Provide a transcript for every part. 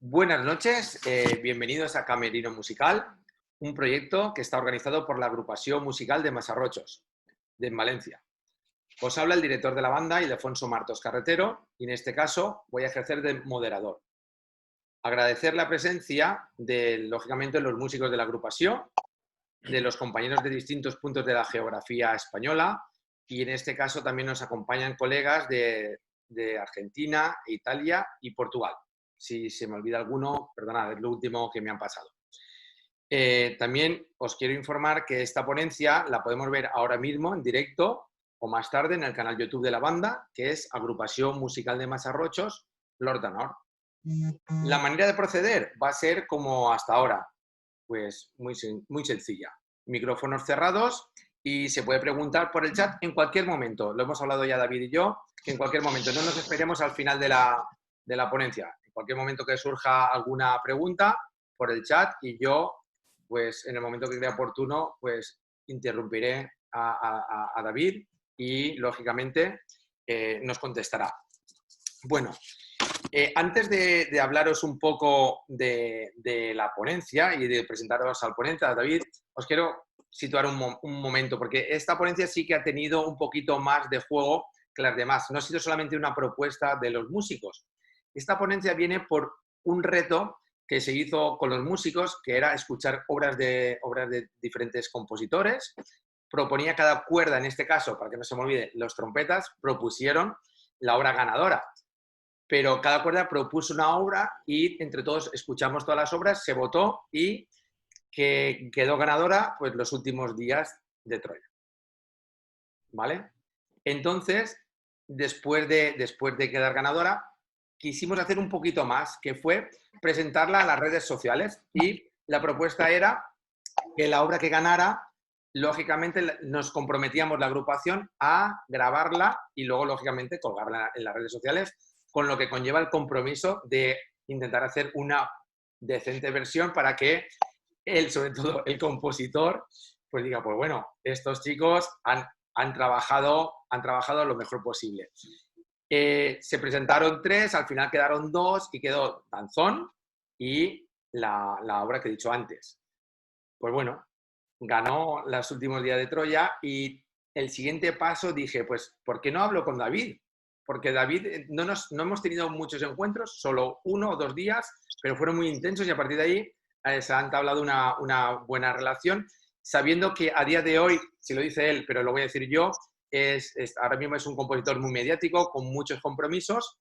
Buenas noches, bienvenidos a Camerino Musical, un proyecto que está organizado por la Agrupación Musical de Masarrochos, de Valencia. Os habla el director de la banda, Ildefonso Martos Carretero, y en este caso voy a ejercer de moderador. Agradecer la presencia de, lógicamente, los músicos de la agrupación, de los compañeros de distintos puntos de la geografía española, y en este caso también nos acompañan colegas de Argentina, Italia y Portugal. Si se me olvida alguno, perdonad, es lo último que me han pasado. También os quiero informar que esta ponencia la podemos ver ahora mismo en directo o más tarde en el canal YouTube de la banda, que es Agrupación Musical de Masarrochos, Lord d'Honor. La manera de proceder va a ser como hasta ahora, pues muy sencilla. Micrófonos cerrados y se puede preguntar por el chat en cualquier momento. Lo hemos hablado ya David y yo, que en cualquier momento. No nos esperemos al final de la ponencia. En cualquier momento que surja alguna pregunta por el chat y yo, pues en el momento que crea oportuno, pues interrumpiré a David y, lógicamente, nos contestará. Bueno, antes de hablaros un poco de la ponencia y de presentaros al ponente, a David, os quiero situar un momento, porque esta ponencia sí que ha tenido un poquito más de juego que las demás. No ha sido solamente una propuesta de los músicos. Esta ponencia viene por un reto que se hizo con los músicos, que era escuchar obras de diferentes compositores. Proponía cada cuerda, en este caso, para que no se me olvide, los trompetas propusieron la obra ganadora. Pero cada cuerda propuso una obra y entre todos escuchamos todas las obras, se votó y que quedó ganadora pues los últimos días de Troya. ¿Vale? Entonces, después de quedar ganadora, quisimos hacer un poquito más, que fue presentarla a las redes sociales y la propuesta era que la obra que ganara, lógicamente nos comprometíamos la agrupación a grabarla y luego, lógicamente, colgarla en las redes sociales, con lo que conlleva el compromiso de intentar hacer una decente versión para que él, sobre todo el compositor, pues diga, pues bueno, estos chicos han trabajado lo mejor posible. Se presentaron 3, al final quedaron 2 y quedó Danzón y la obra que he dicho antes. Pues bueno, ganó los últimos días de Troya y el siguiente paso dije, pues, ¿por qué no hablo con David? Porque David no hemos tenido muchos encuentros, solo 1 o 2 días, pero fueron muy intensos y a partir de ahí se ha entablado una buena relación, sabiendo que a día de hoy, si lo dice él, pero lo voy a decir yo, ahora mismo es un compositor muy mediático, con muchos compromisos.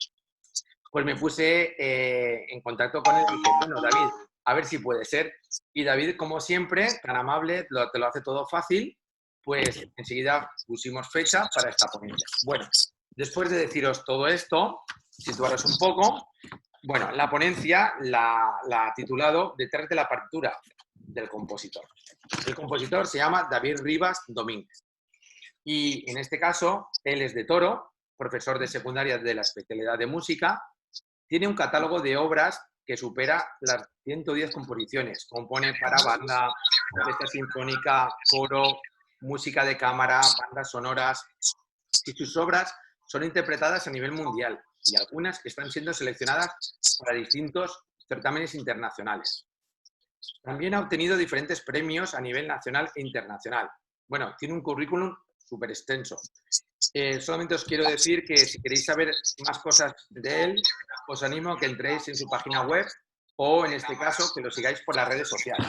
Pues me puse en contacto con él y dije, bueno, David, a ver si puede ser. Y David, como siempre, tan amable, te lo hace todo fácil, pues enseguida pusimos fecha para esta ponencia. Bueno, después de deciros todo esto, situaros un poco, bueno, la ponencia la ha titulado Detrás de la partitura del compositor. El compositor se llama David Rivas Domínguez. Y en este caso, él es de Toro, profesor de secundaria de la especialidad de música. Tiene un catálogo de obras que supera las 110 composiciones. Compone para banda, orquesta sinfónica, coro, música de cámara, bandas sonoras. Y sus obras son interpretadas a nivel mundial y algunas están siendo seleccionadas para distintos certámenes internacionales. También ha obtenido diferentes premios a nivel nacional e internacional. Bueno, tiene un currículum súper extenso. Solamente os quiero decir que si queréis saber más cosas de él, os animo a que entréis en su página web o, en este caso, que lo sigáis por las redes sociales.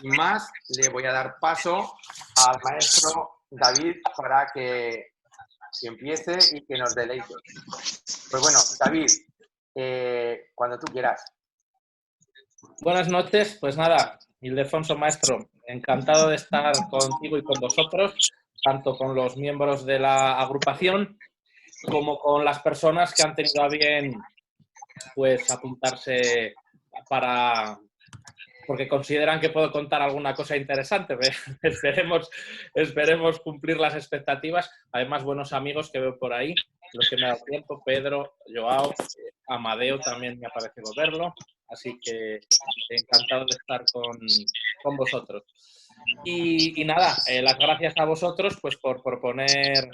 Sin más, le voy a dar paso al maestro David para que empiece y que nos deleite. Pues bueno, David, cuando tú quieras. Buenas noches, pues nada, Ildefonso Maestro, encantado de estar contigo y con vosotros, tanto con los miembros de la agrupación como con las personas que han tenido a bien pues apuntarse porque consideran que puedo contar alguna cosa interesante. Esperemos cumplir las expectativas. Además, buenos amigos que veo por ahí, los que me ha dado tiempo, Pedro, Joao, Amadeo también me ha parecido verlo. Así que encantado de estar con vosotros. Y nada, las gracias a vosotros pues por proponer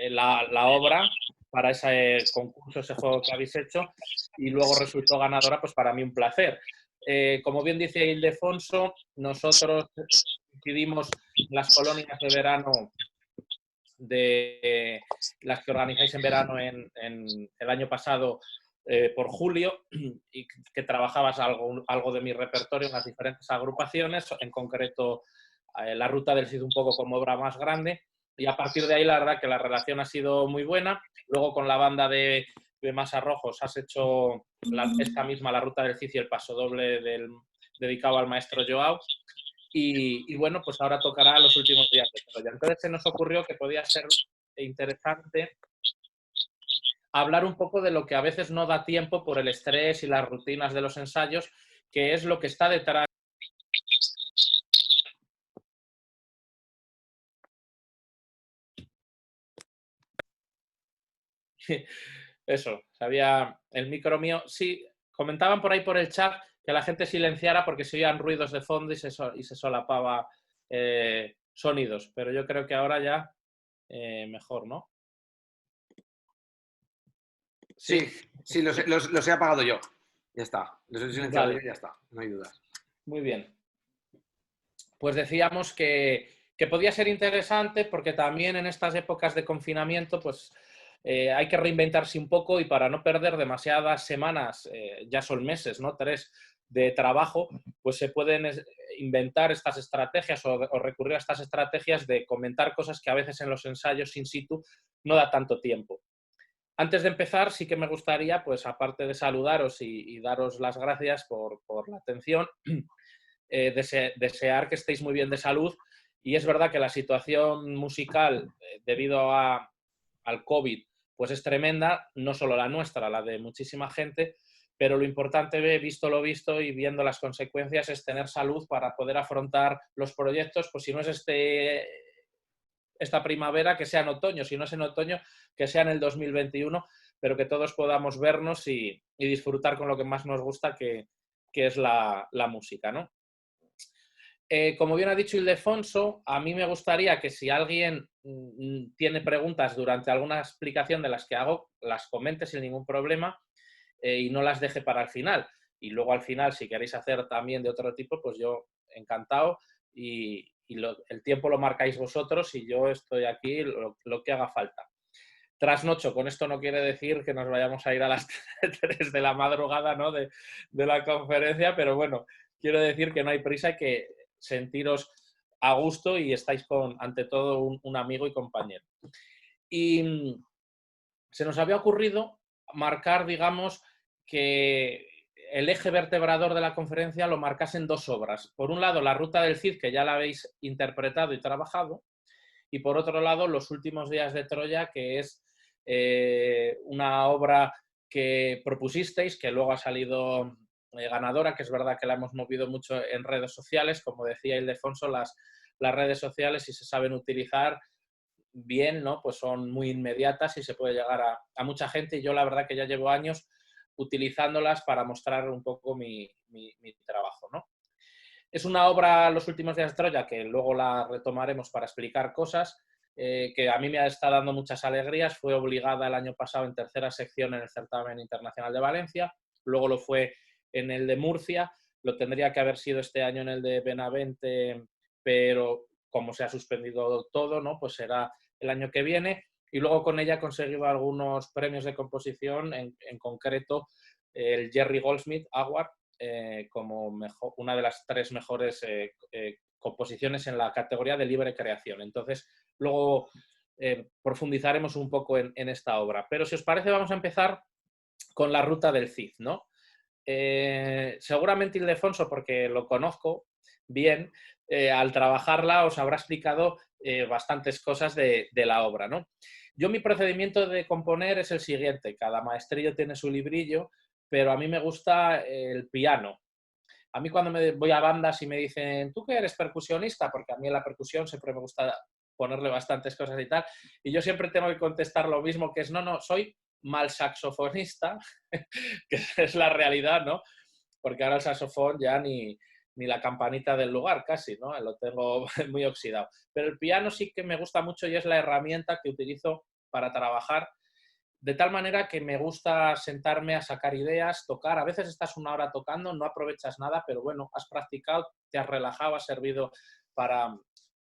la obra para ese concurso, ese juego que habéis hecho, y luego resultó ganadora, pues para mí un placer. Como bien dice Ildefonso, nosotros decidimos las colonias de verano de las que organizáis en verano en el año pasado por julio, y que trabajabas algo de mi repertorio en las diferentes agrupaciones, en concreto la Ruta del Cid un poco como obra más grande, y a partir de ahí la verdad que la relación ha sido muy buena. Luego con la banda de Masarrojos has hecho esta misma, la Ruta del Cid y el pasodoble dedicado al maestro Joao. Y bueno, pues ahora tocará los últimos días de Troya. Entonces se nos ocurrió que podía ser interesante hablar un poco de lo que a veces no da tiempo por el estrés y las rutinas de los ensayos, que es lo que está detrás. Eso, sabía el micro mío. Sí, comentaban por ahí por el chat que la gente silenciara porque se oían ruidos de fondo y se solapaba sonidos, pero yo creo que ahora ya mejor, ¿no? Sí, sí, los he apagado yo. Ya está. Los he silenciado Vale. yo y ya está. No hay dudas. Muy bien. Pues decíamos que podía ser interesante porque también en estas épocas de confinamiento pues hay que reinventarse un poco, y para no perder demasiadas semanas, ya son meses, ¿no? 3 de trabajo, pues se pueden inventar estas estrategias o recurrir a estas estrategias de comentar cosas que a veces en los ensayos in situ no da tanto tiempo. Antes de empezar, sí que me gustaría, pues aparte de saludaros y daros las gracias por la atención, desear que estéis muy bien de salud. Y es verdad que la situación musical, debido al COVID, pues es tremenda, no solo la nuestra, la de muchísima gente, pero lo importante, visto lo visto y viendo las consecuencias, es tener salud para poder afrontar los proyectos, pues si no es esta primavera, que sea en otoño, si no es en otoño, que sea en el 2021, pero que todos podamos vernos y disfrutar con lo que más nos gusta, que es la música, ¿no? Como bien ha dicho Ildefonso, a mí me gustaría que si alguien tiene preguntas durante alguna explicación de las que hago, las comente sin ningún problema y no las deje para el final. Y luego al final, si queréis hacer también de otro tipo, pues yo encantado, y el tiempo lo marcáis vosotros y yo estoy aquí lo que haga falta. Trasnocho, con esto no quiere decir que nos vayamos a ir a las 3 de la madrugada, ¿no? de la conferencia, pero bueno, quiero decir que no hay prisa y que sentiros a gusto y estáis con, ante todo, un amigo y compañero. Y se nos había ocurrido marcar, digamos, que el eje vertebrador de la conferencia lo marcasen 2 obras. Por un lado, la Ruta del Cid, que ya la habéis interpretado y trabajado, y por otro lado, Los últimos días de Troya, que es una obra que propusisteis, que luego ha salido ganadora, que es verdad que la hemos movido mucho en redes sociales. Como decía Ildefonso, las redes sociales, si se saben utilizar bien, ¿no? Pues son muy inmediatas y se puede llegar a mucha gente, y yo la verdad que ya llevo años utilizándolas para mostrar un poco mi trabajo, ¿no? Es una obra, Los últimos días de Troya, que luego la retomaremos para explicar cosas, que a mí me ha estado dando muchas alegrías. Fue obligada el año pasado en tercera sección en el Certamen Internacional de Valencia, luego lo fue en el de Murcia, lo tendría que haber sido este año en el de Benavente, pero como se ha suspendido todo, ¿no? Pues será el año que viene. Y luego con ella he conseguido algunos premios de composición, en concreto el Jerry Goldsmith Award, como una de las 3 mejores composiciones en la categoría de libre creación. Entonces, luego profundizaremos un poco en esta obra. Pero si os parece, vamos a empezar con la Ruta del Cid, ¿no? Seguramente Ildefonso, porque lo conozco bien, al trabajarla os habrá explicado bastantes cosas de la obra, ¿no? Yo, mi procedimiento de componer es el siguiente: cada maestrillo tiene su librillo, pero a mí me gusta el piano. A mí cuando me voy a bandas y me dicen, ¿tú qué eres percusionista? Porque a mí en la percusión siempre me gusta ponerle bastantes cosas y tal, y yo siempre tengo que contestar lo mismo, que es no, soy mal saxofonista, que es la realidad, ¿no? Porque ahora el saxofón ya ni la campanita del lugar casi, ¿no? Lo tengo muy oxidado. Pero el piano sí que me gusta mucho y es la herramienta que utilizo para trabajar. de tal manera que me gusta sentarme a sacar ideas, tocar. A veces estás una hora tocando, no aprovechas nada, pero bueno, has practicado, te has relajado, has servido para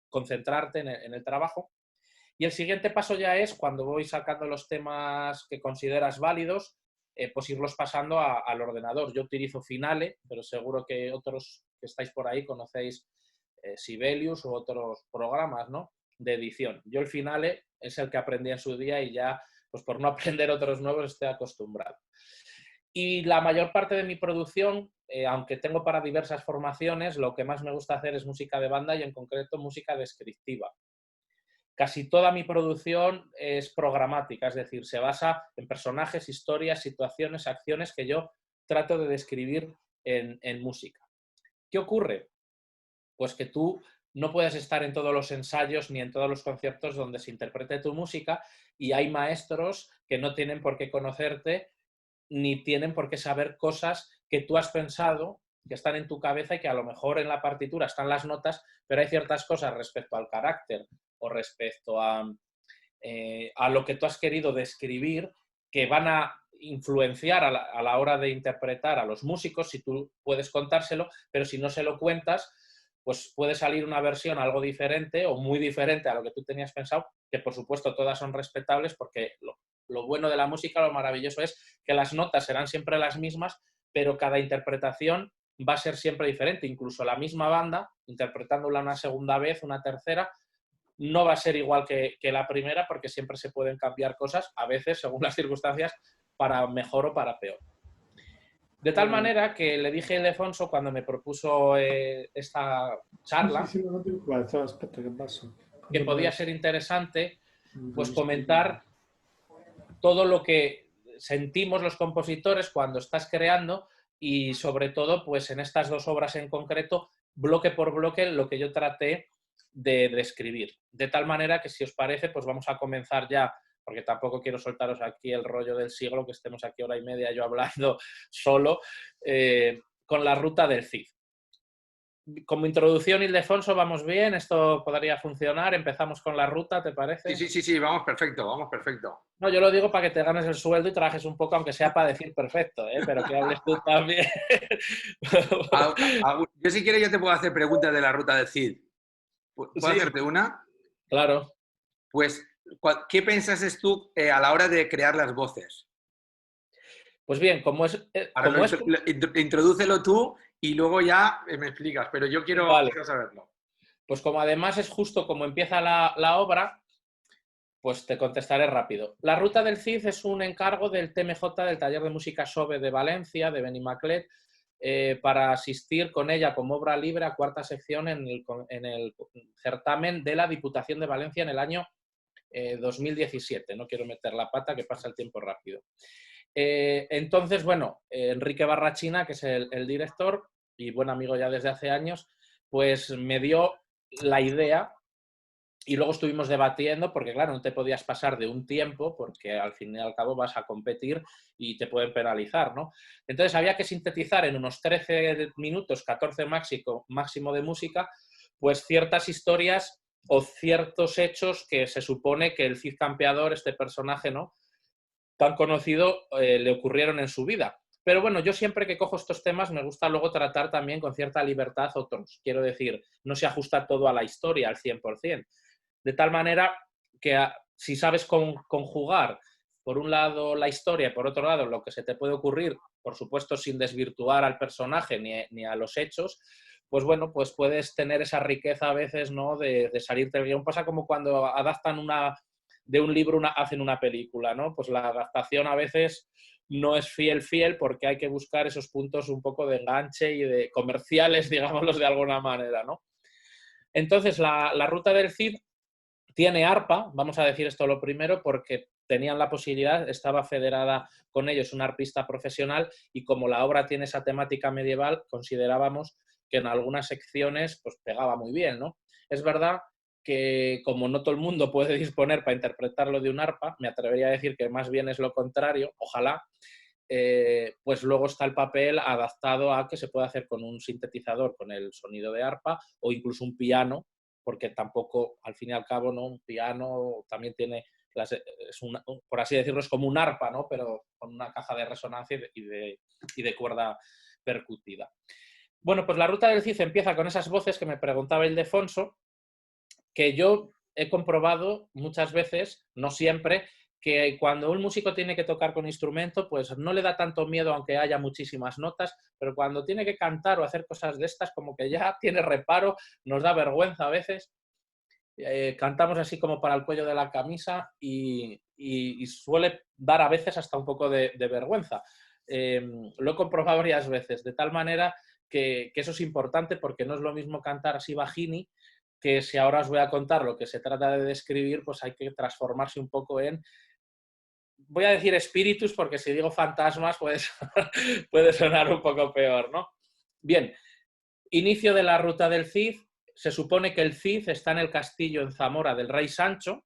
concentrarte en el trabajo. Y el siguiente paso ya es, cuando voy sacando los temas que consideras válidos, pues irlos pasando al ordenador. Yo utilizo Finale, pero seguro que otros que estáis por ahí conocéis Sibelius u otros programas, ¿no?, de edición. Yo el Finale es el que aprendí en su día y ya, pues por no aprender otros nuevos, estoy acostumbrado. Y la mayor parte de mi producción, aunque tengo para diversas formaciones, lo que más me gusta hacer es música de banda y en concreto música descriptiva. Casi toda mi producción es programática, es decir, se basa en personajes, historias, situaciones, acciones que yo trato de describir en música. ¿Qué ocurre? Pues que tú no puedes estar en todos los ensayos ni en todos los conciertos donde se interprete tu música y hay maestros que no tienen por qué conocerte ni tienen por qué saber cosas que tú has pensado, que están en tu cabeza y que a lo mejor en la partitura están las notas, pero hay ciertas cosas respecto al carácter o respecto a lo que tú has querido describir que van a influenciar a la hora de interpretar a los músicos, si tú puedes contárselo, pero si no se lo cuentas, pues puede salir una versión algo diferente o muy diferente a lo que tú tenías pensado, que por supuesto todas son respetables porque lo bueno de la música, lo maravilloso es que las notas serán siempre las mismas, pero cada interpretación va a ser siempre diferente. Incluso la misma banda, interpretándola una segunda vez, una tercera, no va a ser igual que la primera porque siempre se pueden cambiar cosas, a veces, según las circunstancias, para mejor o para peor. De tal manera que le dije a Ildefonso cuando me propuso esta charla que podía ser interesante pues comentar todo lo que sentimos los compositores cuando estás creando y sobre todo pues en estas dos obras en concreto, bloque por bloque, lo que yo traté de describir. De tal manera que si os parece pues vamos a comenzar ya, porque tampoco quiero soltaros aquí el rollo del siglo, que estemos aquí hora y media yo hablando solo, con la ruta del Cid. Como introducción, Ildefonso, vamos bien, esto podría funcionar, empezamos con la ruta, ¿te parece? Sí, vamos perfecto, vamos perfecto. No, yo lo digo para que te ganes el sueldo y trabajes un poco, aunque sea para decir perfecto, ¿eh? Pero que hables tú también. Yo si quieres yo te puedo hacer preguntas de la ruta del Cid. ¿Puedo Sí, hacerte una? claro. Pues, ¿qué pensaste tú a la hora de crear las voces? Pues bien, Ahora introdúcelo tú y luego ya me explicas, pero yo quiero vale. saberlo. Pues como además es justo como empieza la obra, pues te contestaré rápido. La Ruta del Cid es un encargo del TMJ, del Taller de Música SOBE de Valencia, de Benimaclet, para asistir con ella como obra libre a cuarta sección en el certamen de la Diputación de Valencia en el año 2017. No quiero meter la pata, que pasa el tiempo rápido. Entonces, bueno, Enrique Barrachina, que es el director y buen amigo ya desde hace años, pues me dio la idea y luego estuvimos debatiendo porque, claro, no te podías pasar de un tiempo porque al fin y al cabo vas a competir y te pueden penalizar, ¿no? Entonces había que sintetizar en unos 13 minutos, 14 máximo de música, pues ciertas historias o ciertos hechos que se supone que el Cid Campeador, este personaje, ¿no?, tan conocido, le ocurrieron en su vida. Pero bueno, yo siempre que cojo estos temas me gusta luego tratar también con cierta libertad otros. Quiero decir, no se ajusta todo a la historia al 100%. De tal manera que si sabes conjugar, por un lado, la historia y por otro lado, lo que se te puede ocurrir, por supuesto, sin desvirtuar al personaje ni a los hechos, pues bueno, pues puedes tener esa riqueza a veces, ¿no?, de salirte del guión. Pasa como cuando adaptan de un libro hacen una película, ¿no? Pues la adaptación a veces no es fiel porque hay que buscar esos puntos un poco de enganche y de comerciales, digámoslos de alguna manera, ¿no? Entonces, la Ruta del Cid tiene arpa, vamos a decir esto lo primero, porque tenían la posibilidad, estaba federada con ellos una arpista profesional y como la obra tiene esa temática medieval, considerábamos que en algunas secciones pues pegaba muy bien, ¿no? Es verdad que como no todo el mundo puede disponer para interpretarlo de un arpa, me atrevería a decir que más bien es lo contrario, ojalá, pues luego está el papel adaptado a que se puede hacer con un sintetizador, con el sonido de arpa o incluso un piano, porque tampoco, al fin y al cabo, ¿no?, un piano también tiene por así decirlo, es como un arpa, ¿no? Pero con una caja de resonancia y de cuerda percutida. Bueno, pues la ruta del Cid empieza con esas voces que me preguntaba Ildefonso, que yo he comprobado muchas veces, no siempre, que cuando un músico tiene que tocar con instrumento, pues no le da tanto miedo aunque haya muchísimas notas, pero cuando tiene que cantar o hacer cosas de estas, como que ya tiene reparo, nos da vergüenza a veces. Cantamos así como para el cuello de la camisa y suele dar a veces hasta un poco de vergüenza. Lo he comprobado varias veces, de tal manera que eso es importante porque no es lo mismo cantar así bajini, que si ahora os voy a contar lo que se trata de describir, pues hay que transformarse un poco en, voy a decir espíritus, porque si digo fantasmas, pues puede sonar un poco peor, ¿no? Bien, inicio de la ruta del Cid. Se supone que el Cid está en el castillo en Zamora del rey Sancho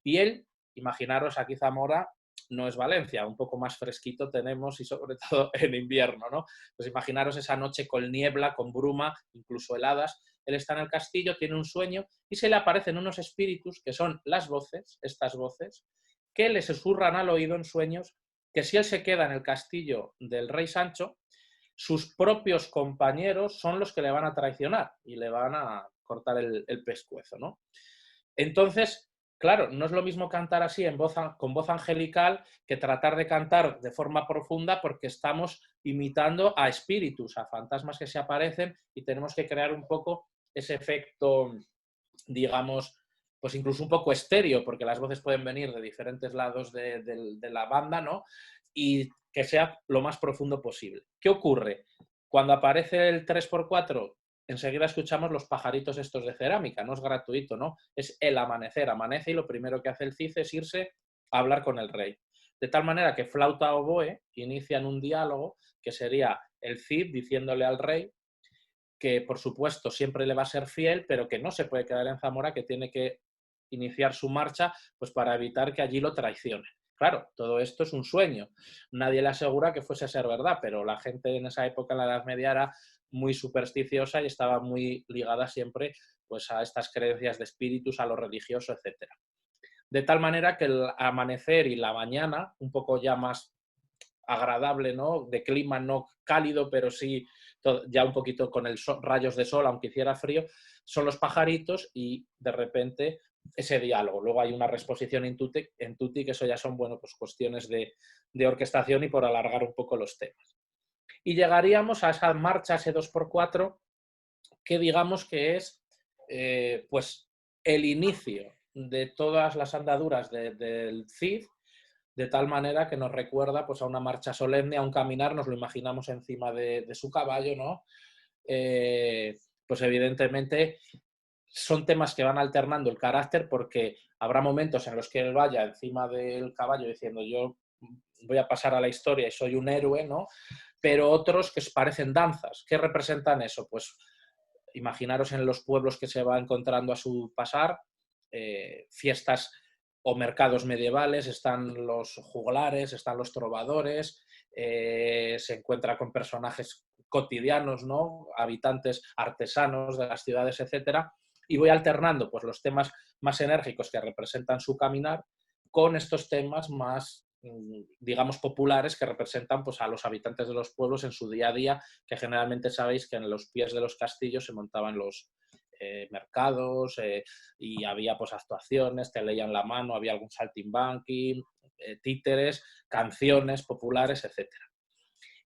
y él, imaginaros aquí Zamora, no es Valencia, un poco más fresquito tenemos y sobre todo en invierno, ¿no? Pues imaginaros esa noche con niebla, con bruma, incluso heladas. Él está en el castillo, tiene un sueño y se le aparecen unos espíritus que son las voces, estas voces, que le susurran al oído en sueños que si él se queda en el castillo del rey Sancho, sus propios compañeros son los que le van a traicionar y le van a cortar el pescuezo, ¿no? Entonces, claro, no es lo mismo cantar así con voz angelical que tratar de cantar de forma profunda porque estamos imitando a espíritus, a fantasmas que se aparecen y tenemos que crear un poco ese efecto, digamos, pues incluso un poco estéreo, porque las voces pueden venir de diferentes lados de la banda, ¿no? Y que sea lo más profundo posible. ¿Qué ocurre? Cuando aparece el 3x4, enseguida escuchamos los pajaritos estos de cerámica, no es gratuito, ¿no? Es el amanecer, amanece y lo primero que hace el Cid es irse a hablar con el rey. De tal manera que flauta oboe inician un diálogo que sería el Cid diciéndole al rey que, por supuesto, siempre le va a ser fiel, pero que no se puede quedar en Zamora, que tiene que iniciar su marcha pues para evitar que allí lo traicione. Claro, todo esto es un sueño. Nadie le asegura que fuese a ser verdad, pero la gente en esa época, en la Edad Media, era muy supersticiosa y estaba muy ligada siempre pues, a estas creencias de espíritus, a lo religioso, etc. De tal manera que el amanecer y la mañana, un poco ya más agradable, ¿no? De clima no cálido, pero sí ya un poquito con el rayos de sol, aunque hiciera frío, son los pajaritos y de repente ese diálogo. Luego hay una reexposición en tutti, que eso ya son, bueno, pues cuestiones de orquestación y por alargar un poco los temas. Y llegaríamos a esa marcha, ese 2x4, que digamos que es pues el inicio de todas las andaduras del Cid, de tal manera que nos recuerda pues, a una marcha solemne, a un caminar, nos lo imaginamos encima de su caballo, ¿no? Pues evidentemente son temas que van alternando el carácter porque habrá momentos en los que él vaya encima del caballo diciendo yo voy a pasar a la historia y soy un héroe, ¿no? Pero otros que parecen danzas. ¿Qué representan eso? Pues imaginaros en los pueblos que se va encontrando a su pasar, fiestas o mercados medievales, están los juglares, están los trovadores, se encuentra con personajes cotidianos, ¿no? Habitantes artesanos de las ciudades, etcétera, y voy alternando pues, los temas más enérgicos que representan su caminar con estos temas más, digamos, populares que representan pues, a los habitantes de los pueblos en su día a día, que generalmente sabéis que en los pies de los castillos se montaban los mercados y había pues, actuaciones, te leían la mano, había algún saltimbanqui, títeres, canciones populares, etc.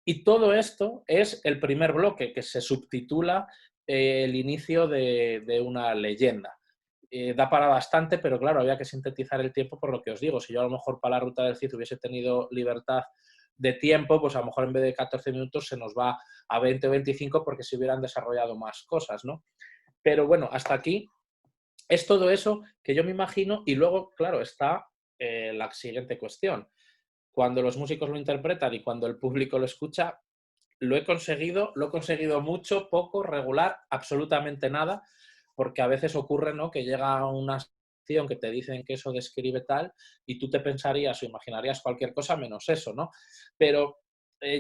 Y todo esto es el primer bloque que se subtitula el inicio de una leyenda. Da para bastante, pero claro, había que sintetizar el tiempo por lo que os digo. Si yo a lo mejor para la ruta del Cid hubiese tenido libertad de tiempo, pues a lo mejor en vez de 14 minutos se nos va a 20 o 25 porque se hubieran desarrollado más cosas, ¿no? Pero bueno, hasta aquí es todo eso que yo me imagino y luego, claro, está la siguiente cuestión. Cuando los músicos lo interpretan y cuando el público lo escucha, lo he conseguido mucho, poco, regular, absolutamente nada, porque a veces ocurre, ¿no? Que llega una sección que te dicen que eso describe tal y tú te pensarías o imaginarías cualquier cosa menos eso, ¿no? Pero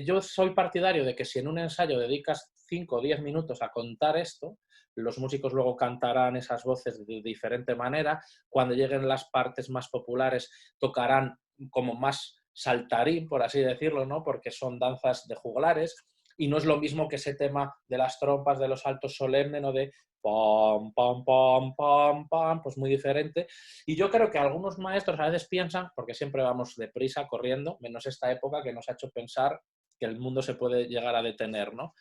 yo soy partidario de que si en un ensayo dedicas 5 o 10 minutos a contar esto, los músicos luego cantarán esas voces de diferente manera, cuando lleguen las partes más populares tocarán como más saltarín, por así decirlo, ¿no? Porque son danzas de juglares, y no es lo mismo que ese tema de las trompas, de los saltos solemnes, ¿no? De pam, pam, pam, pam, pam, pues muy diferente. Y yo creo que algunos maestros a veces piensan, porque siempre vamos deprisa, corriendo, menos esta época que nos ha hecho pensar que el mundo se puede llegar a detener, ¿no?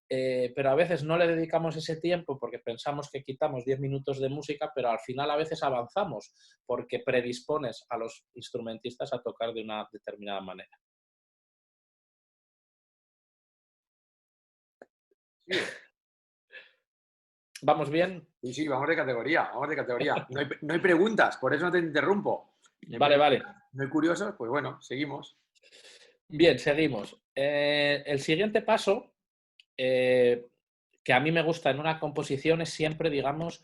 Pero a veces no le dedicamos ese tiempo porque pensamos que quitamos 10 minutos de música, pero al final a veces avanzamos porque predispones a los instrumentistas a tocar de una determinada manera. Sí, ¿Vamos bien? sí, vamos de categoría, vamos de categoría. No hay preguntas, por eso no te interrumpo. Vale, vale. No hay curiosos, pues bueno, seguimos. Bien, seguimos. El siguiente paso, que a mí me gusta en una composición, es siempre, digamos,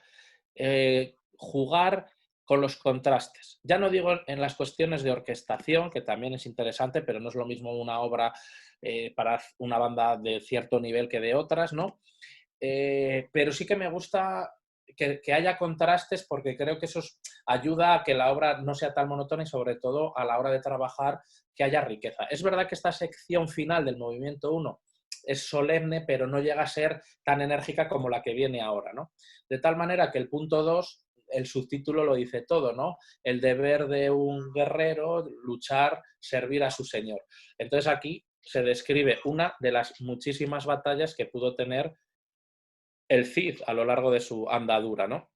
jugar con los contrastes. Ya no digo en las cuestiones de orquestación, que también es interesante, pero no es lo mismo una obra para una banda de cierto nivel que de otras, ¿no? Pero sí que me gusta que haya contrastes porque creo que eso ayuda a que la obra no sea tan monótona y sobre todo a la hora de trabajar que haya riqueza. Es verdad que esta sección final del movimiento 1 es solemne, pero no llega a ser tan enérgica como la que viene ahora, ¿no? De tal manera que el punto 2, el subtítulo lo dice todo, ¿no? El deber de un guerrero, luchar, servir a su señor. Entonces aquí se describe una de las muchísimas batallas que pudo tener el Cid a lo largo de su andadura, ¿no?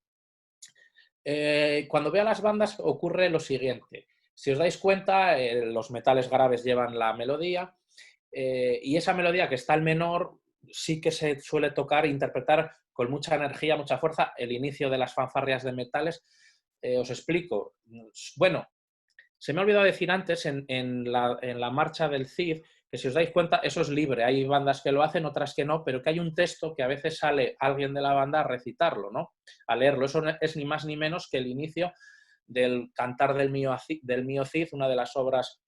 Cuando veo a las bandas ocurre lo siguiente. Si os dais cuenta, los metales graves llevan la melodía y esa melodía que está al menor sí que se suele tocar e interpretar con mucha energía, mucha fuerza, el inicio de las fanfarrias de metales. Os explico. Bueno, se me ha olvidado decir antes en la marcha del Cid que si os dais cuenta eso es libre, hay bandas que lo hacen, otras que no, pero que hay un texto que a veces sale alguien de la banda a recitarlo, ¿no? A leerlo. Eso no es ni más ni menos que el inicio del Cantar del mío Cid, una de las obras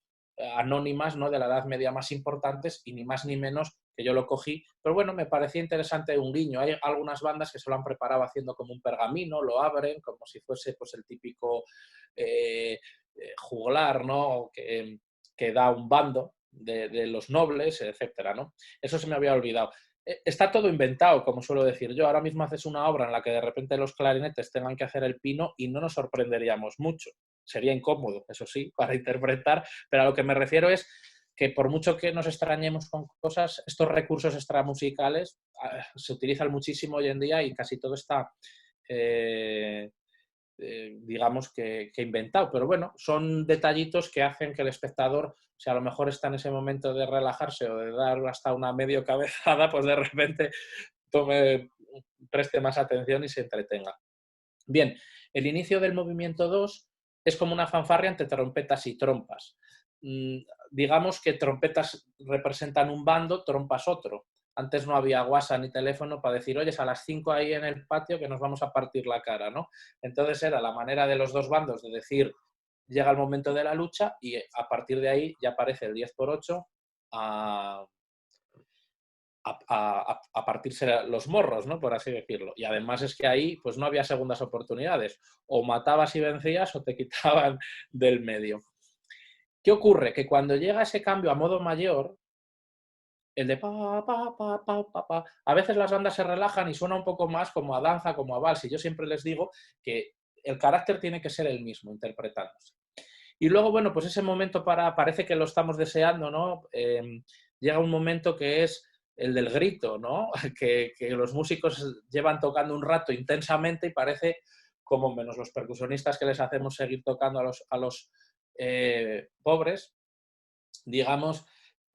anónimas, ¿no? De la Edad Media más importantes y ni más ni menos que yo lo cogí, pero bueno, me parecía interesante un guiño. Hay algunas bandas que se lo han preparado haciendo como un pergamino, lo abren como si fuese pues el típico juglar, ¿no? Que da un bando de los nobles, etcétera, ¿no? Eso se me había olvidado. Está todo inventado, como suelo decir yo. Ahora mismo haces una obra en la que de repente los clarinetes tengan que hacer el pino y no nos sorprenderíamos mucho. Sería incómodo, eso sí, para interpretar, pero a lo que me refiero es que por mucho que nos extrañemos con cosas, estos recursos extramusicales se utilizan muchísimo hoy en día y casi todo está digamos que inventado, pero bueno, son detallitos que hacen que el espectador, si a lo mejor está en ese momento de relajarse o de dar hasta una medio cabezada, pues de repente preste más atención y se entretenga. Bien, el inicio del movimiento 2 es como una fanfarria entre trompetas y trompas. Digamos que trompetas representan un bando, trompas otro. Antes no había WhatsApp ni teléfono para decir, oye, a las 5 ahí en el patio que nos vamos a partir la cara, ¿no? Entonces era la manera de los dos bandos de decir, llega el momento de la lucha y a partir de ahí ya aparece el 10×8 a partirse los morros, ¿no? Por así decirlo. Y además es que ahí pues no había segundas oportunidades. O matabas y vencías o te quitaban del medio. ¿Qué ocurre? Que cuando llega ese cambio a modo mayor, el de pa, pa, pa, pa, pa, pa, a veces las bandas se relajan y suena un poco más como a danza, como a vals. Y yo siempre les digo que el carácter tiene que ser el mismo, interpretándose. Y luego, bueno, pues ese momento parece que lo estamos deseando, ¿no? Llega un momento que es el del grito, ¿no? Que los músicos llevan tocando un rato intensamente y parece, como menos los percusionistas que les hacemos seguir tocando a los pobres, digamos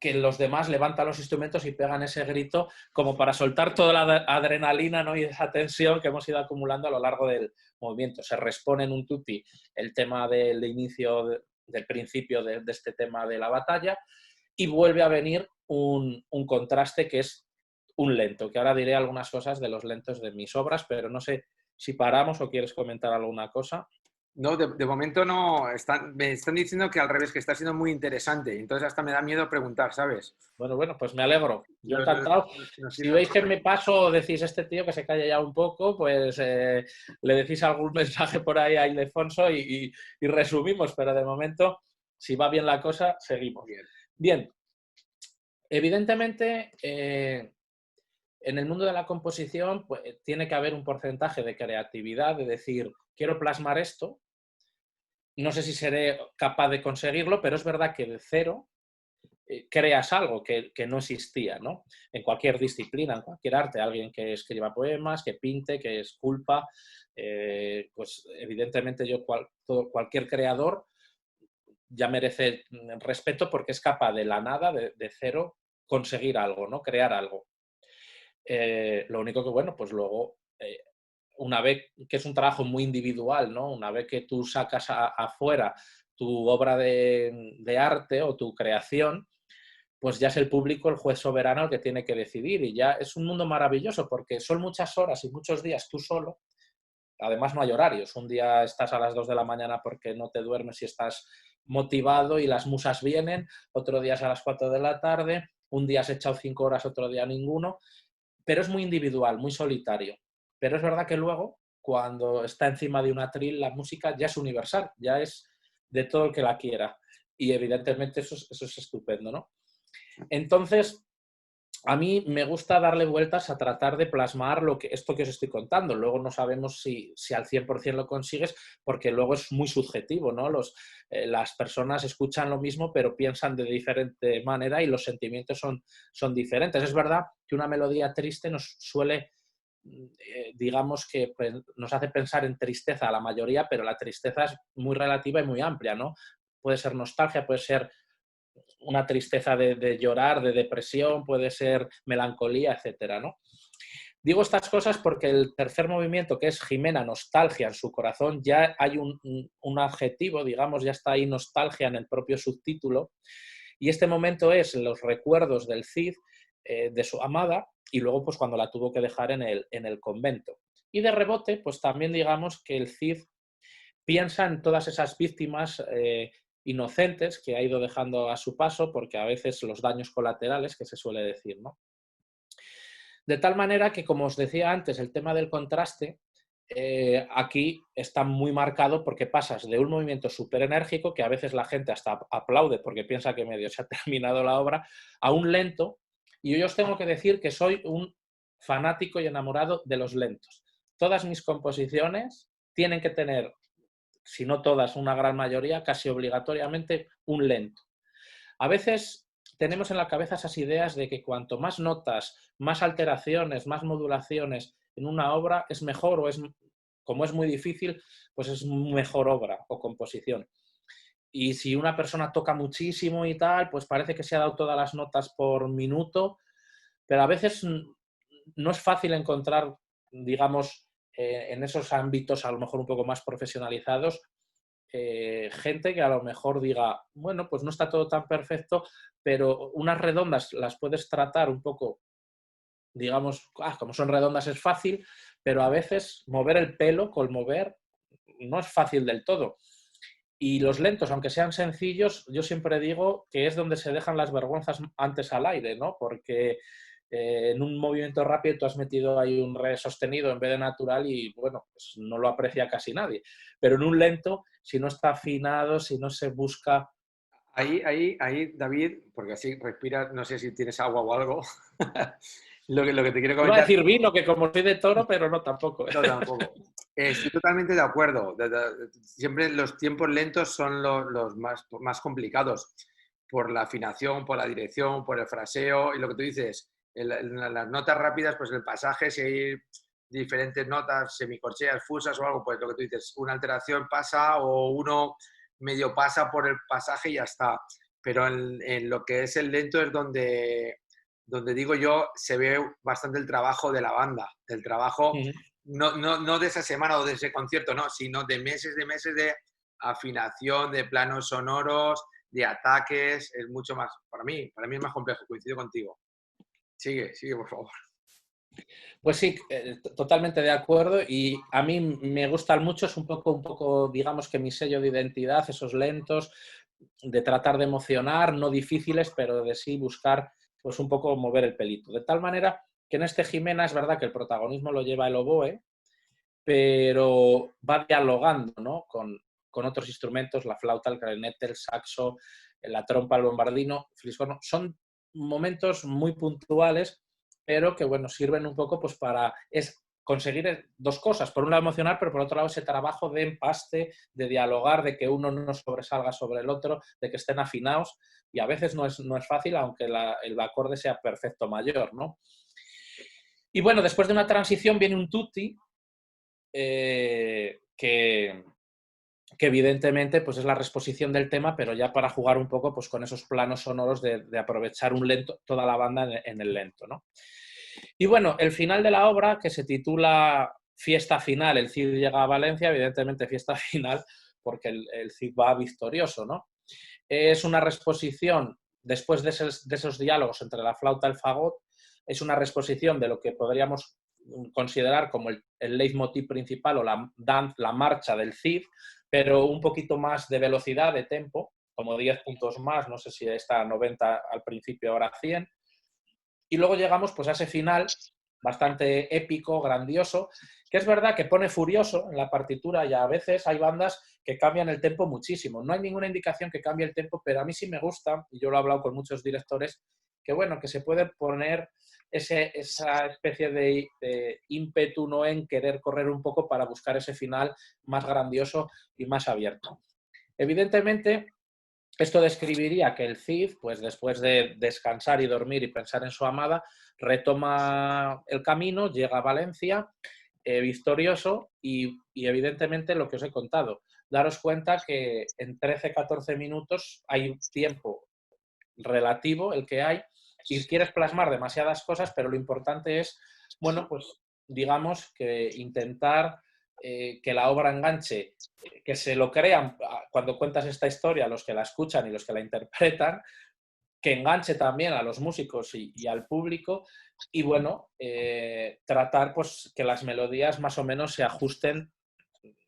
que los demás levantan los instrumentos y pegan ese grito como para soltar toda la adrenalina, ¿no? Y esa tensión que hemos ido acumulando a lo largo del movimiento. Se respone en un tutti el tema del inicio, del principio de este tema de la batalla y vuelve a venir un contraste que es un lento, que ahora diré algunas cosas de los lentos de mis obras, pero no sé si paramos o quieres comentar alguna cosa. No, de momento no. Me están diciendo que al revés, que está siendo muy interesante. Entonces hasta me da miedo preguntar, ¿sabes? Bueno, pues me alegro. Yo No, encantado. nos Si tienen veis que otro. me paso, decís este tío que se calle ya un poco, pues le decís algún mensaje por ahí a Ildefonso y resumimos, pero de momento, si va bien la cosa, seguimos. Bien. Bien, evidentemente, en el mundo de la composición pues, tiene que haber un porcentaje de creatividad, de decir, quiero plasmar esto, no sé si seré capaz de conseguirlo, pero es verdad que de cero creas algo que no existía, ¿no? En cualquier disciplina, en cualquier arte, alguien que escriba poemas, que pinte, que esculpa, pues evidentemente cualquier creador ya merece respeto porque es capaz de la nada, de cero, conseguir algo, ¿no? Crear algo. Lo único que, bueno, pues luego, una vez que es un trabajo muy individual, ¿no? Una vez que tú sacas afuera tu obra de arte o tu creación, pues ya es el público, el juez soberano, el que tiene que decidir. Y ya es un mundo maravilloso porque son muchas horas y muchos días tú solo. Además no hay horarios. Un día estás a las 2 de la mañana porque no te duermes y estás motivado y las musas vienen, otro día es a las 4 de la tarde, un día has echado 5 horas, otro día ninguno, pero es muy individual, muy solitario. Pero es verdad que luego, cuando está encima de un atril, la música ya es universal, ya es de todo el que la quiera. Y evidentemente eso es estupendo, ¿no? Entonces, a mí me gusta darle vueltas a tratar de plasmar esto que os estoy contando. Luego no sabemos si al 100% lo consigues, porque luego es muy subjetivo, ¿no? Las personas escuchan lo mismo, pero piensan de diferente manera y los sentimientos son diferentes. Es verdad que una melodía triste nos suele, digamos que nos hace pensar en tristeza a la mayoría, pero la tristeza es muy relativa y muy amplia, ¿no? Puede ser nostalgia, puede ser una tristeza de llorar, de depresión, puede ser melancolía, etcétera, ¿no? Digo estas cosas porque el tercer movimiento, que es Jimena, nostalgia en su corazón, ya hay un adjetivo, digamos, ya está ahí nostalgia en el propio subtítulo, y este momento es los recuerdos del Cid, de su amada, y luego pues cuando la tuvo que dejar en el convento. Y de rebote, pues también digamos que el Cid piensa en todas esas víctimas inocentes que ha ido dejando a su paso, porque a veces los daños colaterales, que se suele decir, ¿no? De tal manera que, como os decía antes, el tema del contraste aquí está muy marcado porque pasas de un movimiento súper enérgico, que a veces la gente hasta aplaude porque piensa que medio se ha terminado la obra, a un lento. Y yo os tengo que decir que soy un fanático y enamorado de los lentos. Todas mis composiciones tienen que tener, si no todas, una gran mayoría, casi obligatoriamente un lento. A veces tenemos en la cabeza esas ideas de que cuanto más notas, más alteraciones, más modulaciones en una obra es mejor o como es muy difícil, pues es mejor obra o composición. Y si una persona toca muchísimo y tal, pues parece que se ha dado todas las notas por minuto, pero a veces no es fácil encontrar, digamos, en esos ámbitos a lo mejor un poco más profesionalizados, gente que a lo mejor diga, bueno, pues no está todo tan perfecto, pero unas redondas las puedes tratar un poco, digamos, como son redondas es fácil, pero a veces mover el pelo, conmover, no es fácil del todo. Y los lentos, aunque sean sencillos, yo siempre digo que es donde se dejan las vergüenzas antes al aire, ¿no? Porque en un movimiento rápido tú has metido ahí un re sostenido en vez de natural y, bueno, pues no lo aprecia casi nadie. Pero en un lento, si no está afinado, si no se busca... Ahí, David, porque así respiras, no sé si tienes agua o algo. Lo que te quiero Iba a comentar. decir vino, que como soy de toro, pero no tampoco. No, tampoco. Estoy totalmente de acuerdo. Siempre los tiempos lentos son los más complicados por la afinación, por la dirección, por el fraseo y lo que tú dices, en las notas rápidas, pues el pasaje, si hay diferentes notas semicorcheas, fusas o algo, pues lo que tú dices, una alteración pasa o uno medio pasa por el pasaje y ya está. Pero en lo que es el lento es donde digo yo, se ve bastante el trabajo de la banda, del trabajo no de esa semana o de ese concierto, no, sino de meses de afinación, de planos sonoros, de ataques, es mucho más, para mí es más complejo, coincido contigo. Sigue, por favor. Pues sí, totalmente de acuerdo y a mí me gustan mucho, es un poco, digamos que mi sello de identidad, esos lentos, de tratar de emocionar, no difíciles, pero de sí buscar pues un poco mover el pelito. De tal manera que en este Jimena es verdad que el protagonismo lo lleva el oboe, pero va dialogando, ¿no? con otros instrumentos, la flauta, el clarinete, el saxo, la trompa, el bombardino, el fliscorno. Son momentos muy puntuales, pero que bueno, sirven un poco pues para conseguir dos cosas. Por un lado emocionar, pero por otro lado ese trabajo de empaste, de dialogar, de que uno no sobresalga sobre el otro, de que estén afinados. Y a veces no es fácil, aunque el acorde sea perfecto mayor, ¿no? Y bueno, después de una transición viene un tutti, que evidentemente pues es la reexposición del tema, pero ya para jugar un poco pues con esos planos sonoros de aprovechar un lento, toda la banda en el lento, ¿no? Y bueno, el final de la obra, que se titula Fiesta Final, el Cid llega a Valencia, evidentemente fiesta final, porque el Cid va victorioso, ¿no? Es una reexposición, después de esos diálogos entre la flauta y el fagot, es una reexposición de lo que podríamos considerar como el leitmotiv principal o la marcha del Cid, pero un poquito más de velocidad, de tempo, como 10 puntos más, no sé si está a 90 al principio, ahora 100. Y luego llegamos pues a ese final bastante épico, grandioso, que es verdad que pone furioso en la partitura y a veces hay bandas que cambian el tempo muchísimo. No hay ninguna indicación que cambie el tempo, pero a mí sí me gusta, y yo lo he hablado con muchos directores, que bueno, que se puede poner esa especie de ímpetu, ¿no?, en querer correr un poco para buscar ese final más grandioso y más abierto. Evidentemente, esto describiría que el Cid, pues después de descansar y dormir y pensar en su amada, retoma el camino, llega a Valencia victorioso y evidentemente lo que os he contado. Daros cuenta que en 13-14 minutos hay un tiempo relativo el que hay y quieres plasmar demasiadas cosas, pero lo importante es, bueno, pues digamos que intentar que la obra enganche, que se lo crean cuando cuentas esta historia los que la escuchan y los que la interpretan, que enganche también a los músicos y al público y bueno, tratar pues que las melodías más o menos se ajusten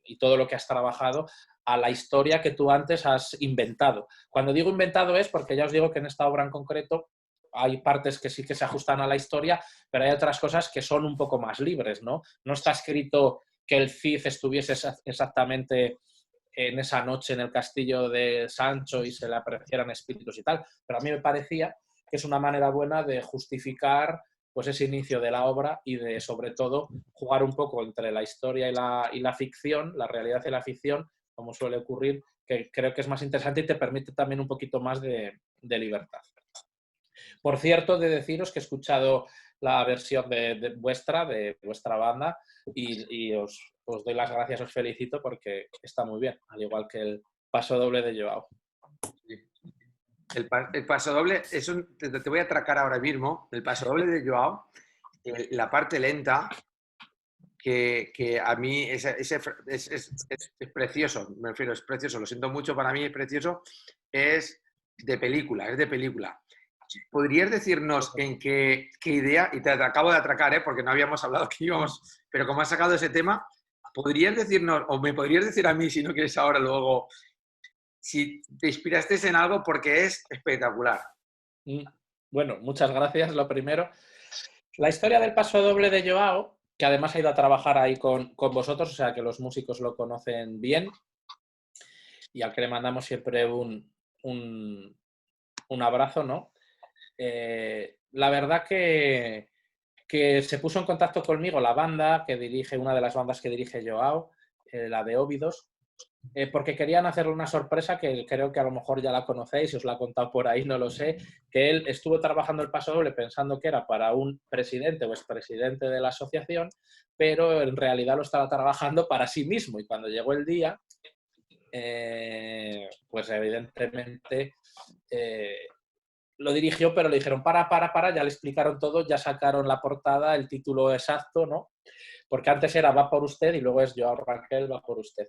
y todo lo que has trabajado a la historia que tú antes has inventado. Cuando digo inventado es porque ya os digo que en esta obra en concreto hay partes que sí que se ajustan a la historia, pero hay otras cosas que son un poco más libres, ¿no? No está escrito que el Cid estuviese exactamente en esa noche en el castillo de Sancho y se le aparecieran espíritus y tal, pero a mí me parecía que es una manera buena de justificar pues ese inicio de la obra y de, sobre todo, jugar un poco entre la historia y la ficción, la realidad y la ficción, como suele ocurrir, que creo que es más interesante y te permite también un poquito más de libertad. Por cierto, de deciros que he escuchado la versión de vuestra banda, y os doy las gracias, os felicito porque está muy bien, al igual que el paso doble de Joao. El pasodoble, eso te voy a atracar ahora mismo. El pasodoble de Joao, la parte lenta, que a mí es precioso, me refiero, es precioso, lo siento mucho, para mí es precioso, es de película, es de película. ¿Podrías decirnos en qué idea, y te acabo de atracar, porque no habíamos hablado que íbamos, pero como has sacado ese tema, ¿podrías decirnos, o me podrías decir a mí, si no quieres ahora, luego, si te inspiraste en algo porque es espectacular? Bueno, muchas gracias, lo primero. La historia del paso doble de Joao, que además ha ido a trabajar ahí con vosotros, o sea que los músicos lo conocen bien y al que le mandamos siempre un abrazo, ¿no? La verdad que se puso en contacto conmigo la banda que dirige, una de las bandas que dirige Joao, la de Óbidos, porque querían hacerle una sorpresa que creo que a lo mejor ya la conocéis, os la he contado por ahí, no lo sé, que él estuvo trabajando el paso doble pensando que era para un presidente o expresidente de la asociación, pero en realidad lo estaba trabajando para sí mismo y cuando llegó el día, pues evidentemente lo dirigió, pero le dijeron para, ya le explicaron todo, ya sacaron la portada, el título exacto, ¿no? Porque antes era Va por usted y luego es Joao Rangel, Va por usted.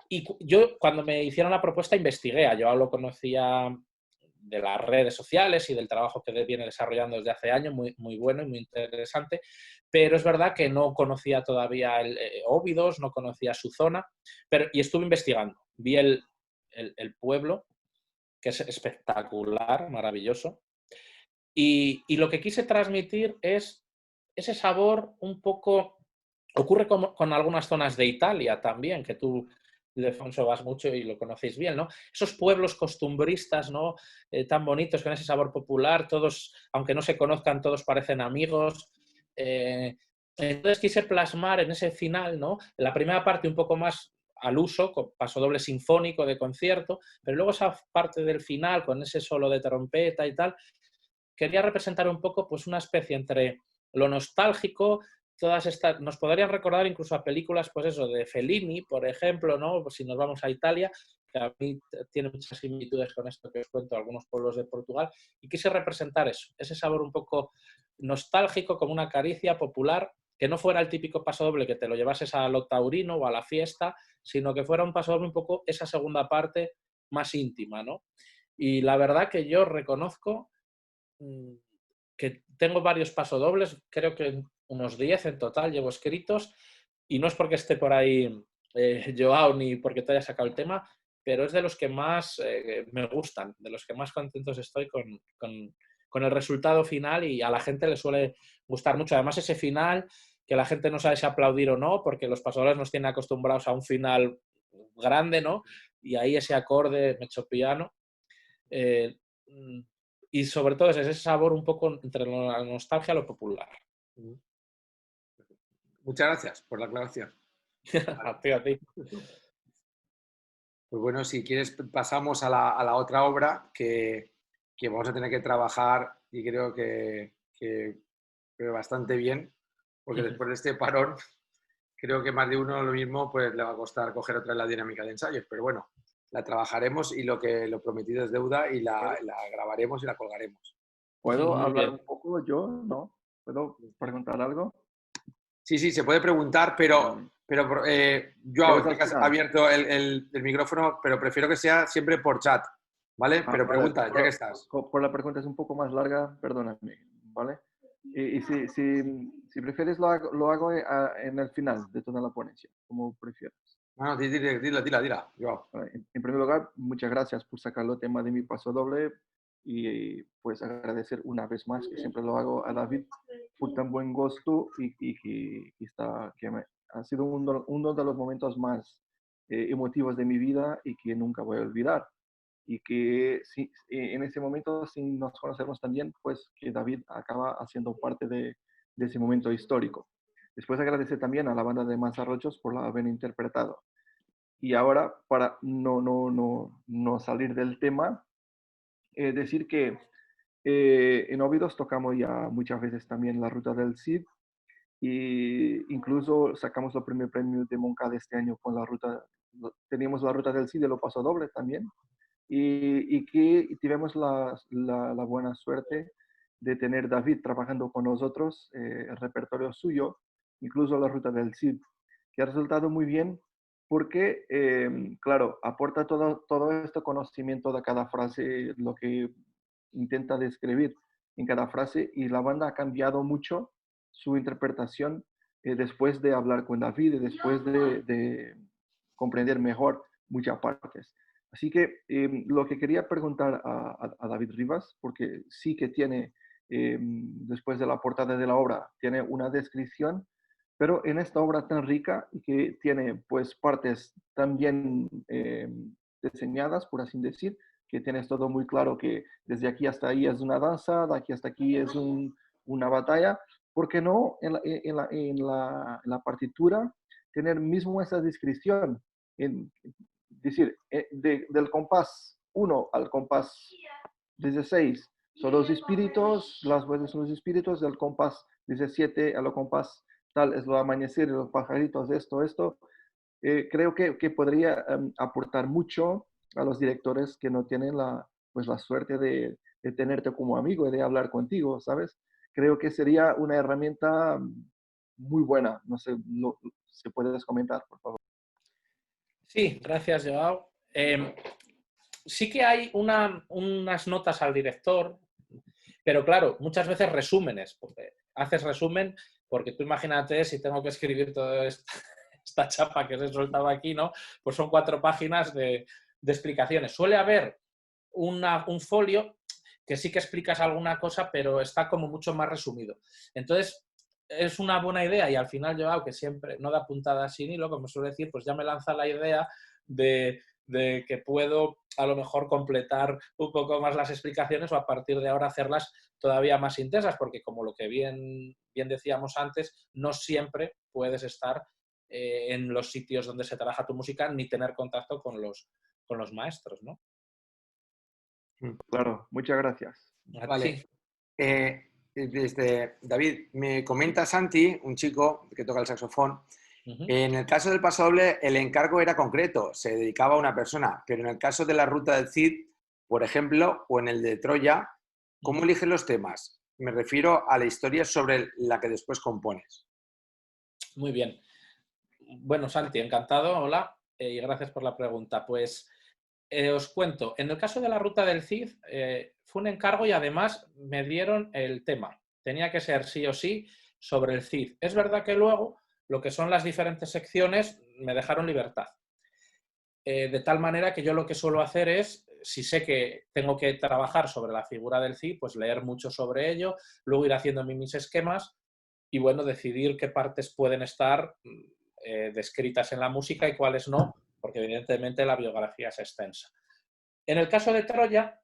Y yo, cuando me hicieron la propuesta, investigué. A Joao lo conocía de las redes sociales y del trabajo que viene desarrollando desde hace años, muy, muy bueno y muy interesante, pero es verdad que no conocía todavía Óbidos, no conocía su zona, y estuve investigando. Vi el pueblo, que es espectacular, maravilloso, y lo que quise transmitir es ese sabor un poco... Ocurre con algunas zonas de Italia también, que tú, Ildefonso, vas mucho y lo conocéis bien, ¿no? Esos pueblos costumbristas, ¿no? Tan bonitos, con ese sabor popular, todos, aunque no se conozcan, todos parecen amigos. Entonces quise plasmar en ese final, ¿no? En la primera parte un poco más al uso, con pasodoble sinfónico de concierto, pero luego esa parte del final, con ese solo de trompeta y tal, quería representar un poco pues una especie entre lo nostálgico, todas estas, nos podrían recordar incluso a películas, pues eso, de Fellini, por ejemplo, ¿no? Pues si nos vamos a Italia, que a mí tiene muchas similitudes con esto que os cuento, algunos pueblos de Portugal, y quise representar eso, ese sabor un poco nostálgico, como una caricia popular, que no fuera el típico pasodoble que te lo llevases a lo taurino o a la fiesta, sino que fuera un pasodoble un poco esa segunda parte más íntima, ¿no? Y la verdad que yo reconozco que tengo varios pasodobles, creo que unos 10 en total llevo escritos, y no es porque esté por ahí Joao ni porque te haya sacado el tema, pero es de los que más me gustan, de los que más contentos estoy con el resultado final, y a la gente le suele gustar mucho. Además, ese final, que la gente no sabe si aplaudir o no, porque los pasodobles nos tienen acostumbrados a un final grande, ¿no? Y ahí ese acorde mezzopiano. Eh, y sobre todo es ese sabor un poco entre la nostalgia y lo popular. Muchas gracias por la aclaración. A ti, a ti. Pues bueno, si quieres pasamos a la otra obra que vamos a tener que trabajar y creo que bastante bien, porque después de este parón creo que más de uno lo mismo pues le va a costar coger otra vez la dinámica de ensayos, pero bueno, la trabajaremos y lo prometido es deuda y la grabaremos y la colgaremos. ¿Puedo Muy hablar bien. un poco yo? ¿No? ¿Puedo preguntar algo? Sí, sí, se puede preguntar, pero Joao, Pero es sé al que has final. abierto el micrófono, pero prefiero que sea siempre por chat, ¿vale? Pero Vale, pregunta, ya que estás. por la pregunta es un poco más larga, perdóname, ¿vale? Y si prefieres lo hago en el final de toda la ponencia, como prefieras. No, no, dila, Joao. Vale, en primer lugar, muchas gracias por sacar el tema de mi paso doble y pues agradecer una vez más, que siempre lo hago, a David por tan buen gusto y ha sido uno de los momentos más emotivos de mi vida y que nunca voy a olvidar. Y que sí, en ese momento, si nos conocemos también, pues que David acaba haciendo parte de ese momento histórico. Después agradecer también a la banda de Mazarrochos por la haber interpretado. Y ahora, para no salir del tema, decir que en Óbidos tocamos ya muchas veces también la Ruta del Cid, y incluso sacamos el primer premio de Moncada este año con la ruta, teníamos la Ruta del Cid de lo paso doble también, y que tuvimos la buena suerte de tener David trabajando con nosotros, el repertorio suyo, incluso la Ruta del Cid, que ha resultado muy bien porque, claro, aporta todo este conocimiento de cada frase, lo que intenta describir en cada frase, y la banda ha cambiado mucho su interpretación después de hablar con David y después de comprender mejor muchas partes. Así que lo que quería preguntar a David Rivas, porque sí que tiene, después de la portada de la obra, tiene una descripción, pero en esta obra tan rica y que tiene pues partes tan bien diseñadas, por así decir, que tienes todo muy claro que desde aquí hasta ahí es una danza, de aquí hasta aquí es una batalla, ¿por qué no en la partitura tener mismo esa descripción? En, decir, del compás 1 al compás 16 son los espíritus, las voces son los espíritus, del compás 17 al compás tal es lo amanecer, los pajaritos, esto. Creo que podría aportar mucho a los directores que no tienen pues la suerte de tenerte como amigo y de hablar contigo, ¿sabes? Creo que sería una herramienta muy buena. No sé, si puedes comentar, por favor. Sí, gracias, Joao. sí que hay unas notas al director, pero claro, muchas veces resúmenes. Porque haces resumen porque tú imagínate si tengo que escribir toda esta chapa que os he soltado aquí, ¿no? Pues son 4 páginas de explicaciones. Suele haber un folio que sí que explicas alguna cosa, pero está como mucho más resumido. Entonces, es una buena idea y al final yo, aunque siempre no da puntada sin hilo, como suele decir, pues ya me lanza la idea de que puedo a lo mejor completar un poco más las explicaciones o a partir de ahora hacerlas todavía más intensas, porque como lo que bien decíamos antes, no siempre puedes estar en los sitios donde se trabaja tu música ni tener contacto con los maestros, ¿no? Claro, muchas gracias. A ti. Vale. David, me comenta Santi, un chico que toca el saxofón, Uh-huh. en el caso del pasodoble el encargo era concreto, se dedicaba a una persona, pero en el caso de la ruta del Cid, por ejemplo, o en el de Troya, ¿cómo eliges los temas? Me refiero a la historia sobre la que después compones. Muy bien. Bueno, Santi, encantado, hola, y gracias por la pregunta. Pues os cuento, en el caso de la ruta del Cid, fue un encargo y además me dieron el tema. Tenía que ser sí o sí sobre el Cid. Es verdad que luego lo que son las diferentes secciones me dejaron libertad. De tal manera que yo lo que suelo hacer es, si sé que tengo que trabajar sobre la figura del Cid, pues leer mucho sobre ello, luego ir haciendo mis esquemas y bueno, decidir qué partes pueden estar descritas en la música y cuáles no, porque evidentemente la biografía es extensa. En el caso de Troya,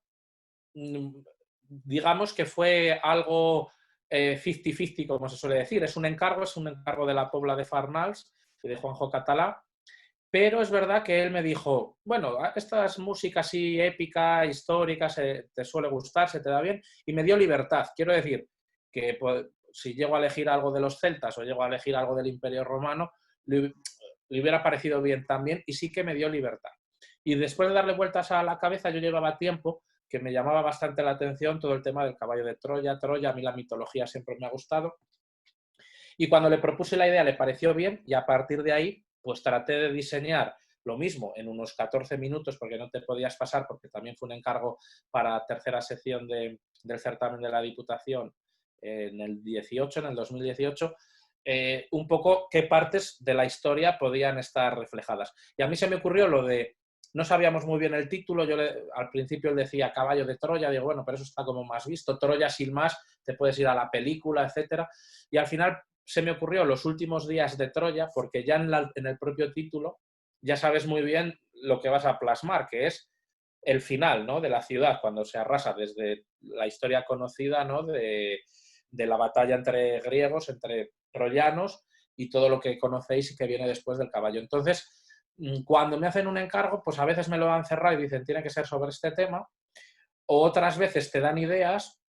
digamos que fue algo 50-50, como se suele decir. Es un encargo de la Pobla de Farnals y de Juanjo Catalá, pero es verdad que él me dijo, bueno, estas músicas así épica, históricas, te suele gustar, se te da bien, y me dio libertad. Quiero decir que pues, si llego a elegir algo de los celtas o llego a elegir algo del Imperio Romano, le hubiera parecido bien también y sí que me dio libertad. Y después de darle vueltas a la cabeza, yo llevaba tiempo que me llamaba bastante la atención todo el tema del caballo de Troya. A mí la mitología siempre me ha gustado. Y cuando le propuse la idea le pareció bien y a partir de ahí pues traté de diseñar lo mismo en unos 14 minutos porque no te podías pasar porque también fue un encargo para tercera sección del certamen de la Diputación en el 2018, un poco qué partes de la historia podían estar reflejadas. Y a mí se me ocurrió lo de, no sabíamos muy bien el título, al principio él decía Caballo de Troya, digo, bueno, pero eso está como más visto, Troya sin más, te puedes ir a la película, etcétera. Y al final se me ocurrió los últimos días de Troya, porque ya en el propio título ya sabes muy bien lo que vas a plasmar, que es el final, ¿no?, de la ciudad, cuando se arrasa desde la historia conocida, ¿no?, de la batalla entre griegos, entre troyanos y todo lo que conocéis y que viene después del caballo. Entonces, cuando me hacen un encargo, pues a veces me lo han cerrado y dicen tiene que ser sobre este tema, o otras veces te dan ideas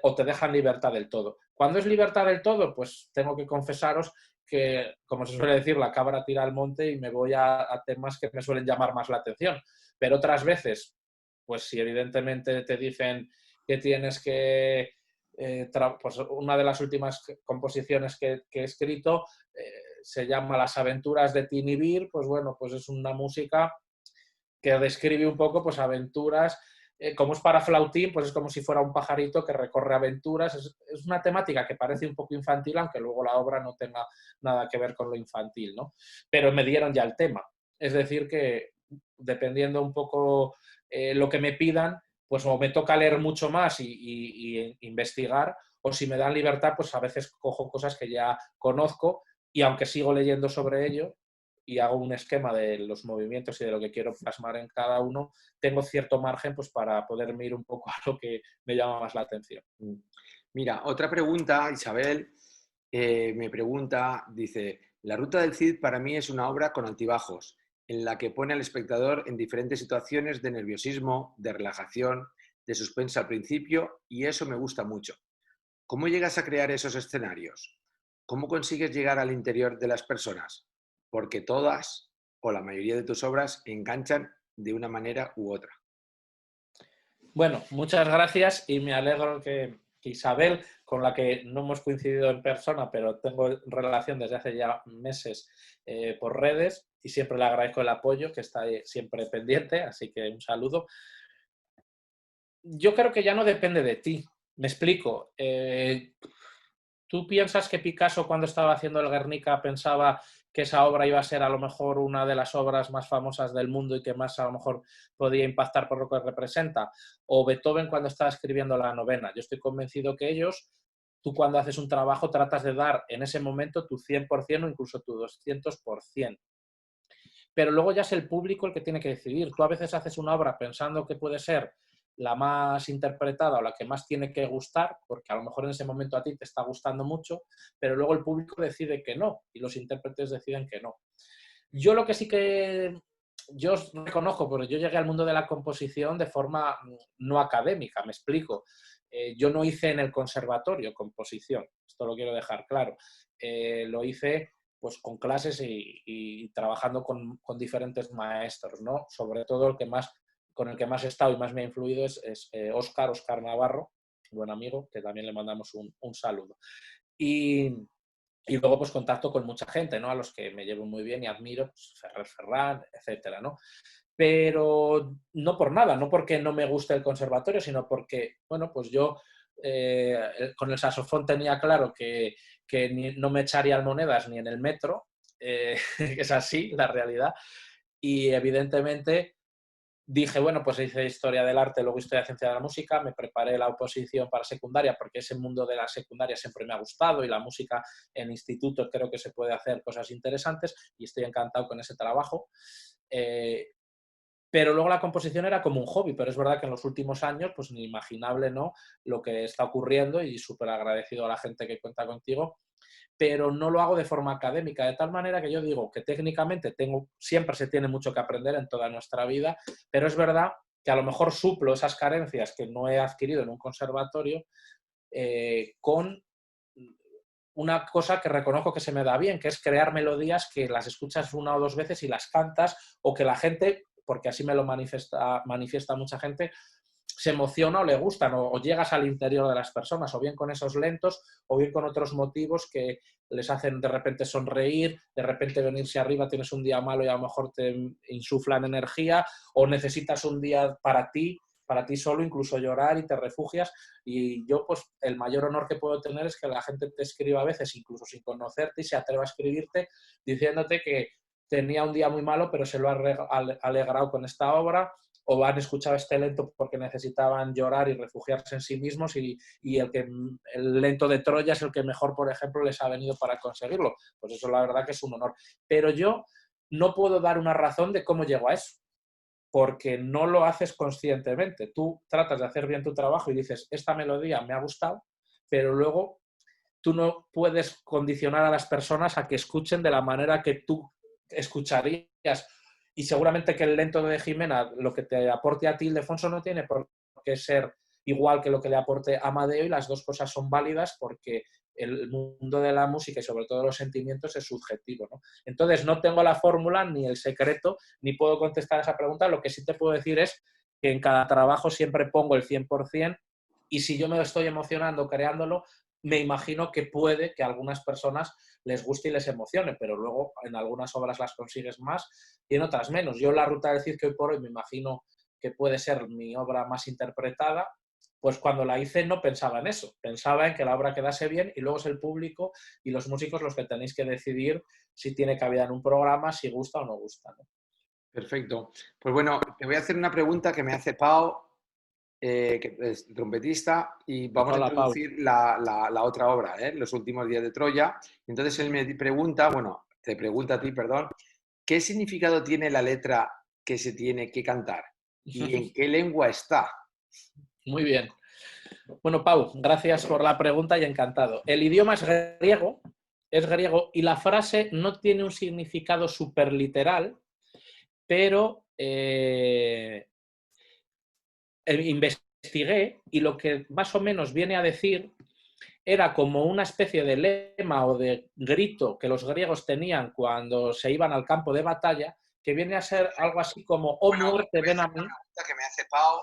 o te dejan libertad del todo. Cuando es libertad del todo, pues tengo que confesaros que, como se suele decir, la cabra tira al monte y me voy a temas que me suelen llamar más la atención. Pero otras veces, pues si evidentemente te dicen que tienes que... pues una de las últimas composiciones que he escrito se llama Las aventuras de Tinibir, pues bueno, pues es una música que describe un poco pues aventuras. Como es para flautín, pues es como si fuera un pajarito que recorre aventuras. Es una temática que parece un poco infantil, aunque luego la obra no tenga nada que ver con lo infantil, ¿no? Pero me dieron ya el tema. Es decir, que dependiendo un poco lo que me pidan, pues o me toca leer mucho más y investigar, o si me dan libertad, pues a veces cojo cosas que ya conozco y aunque sigo leyendo sobre ello, y hago un esquema de los movimientos y de lo que quiero plasmar en cada uno, tengo cierto margen pues, para poderme ir un poco a lo que me llama más la atención. Mira, otra pregunta, Isabel me pregunta, dice, La Ruta del Cid para mí es una obra con altibajos, en la que pone al espectador en diferentes situaciones de nerviosismo, de relajación, de suspenso al principio, y eso me gusta mucho. ¿Cómo llegas a crear esos escenarios? ¿Cómo consigues llegar al interior de las personas? Porque todas, o la mayoría de tus obras, enganchan de una manera u otra. Bueno, muchas gracias y me alegro que Isabel, con la que no hemos coincidido en persona, pero tengo relación desde hace ya meses por redes, y siempre le agradezco el apoyo, que está siempre pendiente, así que un saludo. Yo creo que ya no depende de ti. Me explico. ¿Tú piensas que Picasso, cuando estaba haciendo el Guernica, pensaba que esa obra iba a ser a lo mejor una de las obras más famosas del mundo y que más a lo mejor podía impactar por lo que representa? ¿O Beethoven cuando estaba escribiendo la novena? Yo estoy convencido que ellos, tú cuando haces un trabajo tratas de dar en ese momento tu 100% o incluso tu 200%. Pero luego ya es el público el que tiene que decidir. Tú a veces haces una obra pensando que puede ser la más interpretada o la que más tiene que gustar, porque a lo mejor en ese momento a ti te está gustando mucho, pero luego el público decide que no y los intérpretes deciden que no. Yo lo que sí que yo reconozco, porque yo llegué al mundo de la composición de forma no académica, me explico. Yo no hice en el conservatorio composición, esto lo quiero dejar claro. Lo hice pues con clases y trabajando con diferentes maestros, ¿no? Sobre todo con el que más he estado y más me ha influido es Óscar Navarro, buen amigo, que también le mandamos un saludo. Y luego pues contacto con mucha gente, ¿no? A los que me llevo muy bien y admiro, pues, Ferrer Ferran, etcétera, ¿no? Pero no por nada, no porque no me guste el conservatorio, sino porque, bueno, pues yo con el saxofón tenía claro que no me echarían monedas ni en el metro, es así la realidad, y evidentemente dije, bueno, pues hice Historia del Arte, luego Historia de la Ciencia de la Música, me preparé la oposición para secundaria porque ese mundo de la secundaria siempre me ha gustado y la música en instituto creo que se puede hacer cosas interesantes y estoy encantado con ese trabajo. Pero luego la composición era como un hobby, pero es verdad que en los últimos años, pues ni imaginable, ¿no? Lo que está ocurriendo y súper agradecido a la gente que cuenta contigo, pero no lo hago de forma académica, de tal manera que yo digo que técnicamente siempre se tiene mucho que aprender en toda nuestra vida, pero es verdad que a lo mejor suplo esas carencias que no he adquirido en un conservatorio con una cosa que reconozco que se me da bien, que es crear melodías que las escuchas una o dos veces y las cantas, o que la gente, porque así me lo manifiesta mucha gente, se emociona o le gustan, o llegas al interior de las personas, o bien con esos lentos, o bien con otros motivos que les hacen de repente sonreír, de repente venirse arriba, tienes un día malo y a lo mejor te insuflan energía, o necesitas un día para ti solo, incluso llorar y te refugias. Y yo, pues, el mayor honor que puedo tener es que la gente te escriba a veces, incluso sin conocerte, y se atreva a escribirte diciéndote que tenía un día muy malo, pero se lo ha alegrado con esta obra, o han escuchado este lento porque necesitaban llorar y refugiarse en sí mismos y el lento de Troya es el que mejor, por ejemplo, les ha venido para conseguirlo. Pues eso la verdad que es un honor. Pero yo no puedo dar una razón de cómo llego a eso, porque no lo haces conscientemente. Tú tratas de hacer bien tu trabajo y dices, esta melodía me ha gustado, pero luego tú no puedes condicionar a las personas a que escuchen de la manera que tú escucharías. Y seguramente que el lento de Jimena, lo que te aporte a ti, Ildefonso, no tiene por qué ser igual que lo que le aporte a Amadeo, y las dos cosas son válidas porque el mundo de la música y sobre todo los sentimientos es subjetivo, ¿no? Entonces no tengo la fórmula ni el secreto, ni puedo contestar a esa pregunta. Lo que sí te puedo decir es que en cada trabajo siempre pongo el 100%, y si yo me estoy emocionando creándolo, me imagino que puede que a algunas personas les guste y les emocione, pero luego en algunas obras las consigues más y en otras menos. Yo La Ruta del Cid, que hoy por hoy me imagino que puede ser mi obra más interpretada, pues cuando la hice no pensaba en eso, pensaba en que la obra quedase bien, y luego es el público y los músicos los que tenéis que decidir si tiene cabida en un programa, si gusta o no gusta, ¿no? Perfecto. Pues bueno, te voy a hacer una pregunta que me hace Pau, que es trompetista, y vamos a Hola, Pau. introducir la otra obra, Los últimos días de Troya. Entonces él me pregunta, bueno, te pregunta a ti, perdón, ¿qué significado tiene la letra que se tiene que cantar? ¿Y en qué lengua está? Muy bien. Bueno, Pau, gracias por la pregunta y encantado. El idioma es griego y la frase no tiene un significado súper literal, pero investigué y lo que más o menos viene a decir era como una especie de lema o de grito que los griegos tenían cuando se iban al campo de batalla, que viene a ser algo así como, oh muerte, ven a mí. Una pregunta que me hace Pau,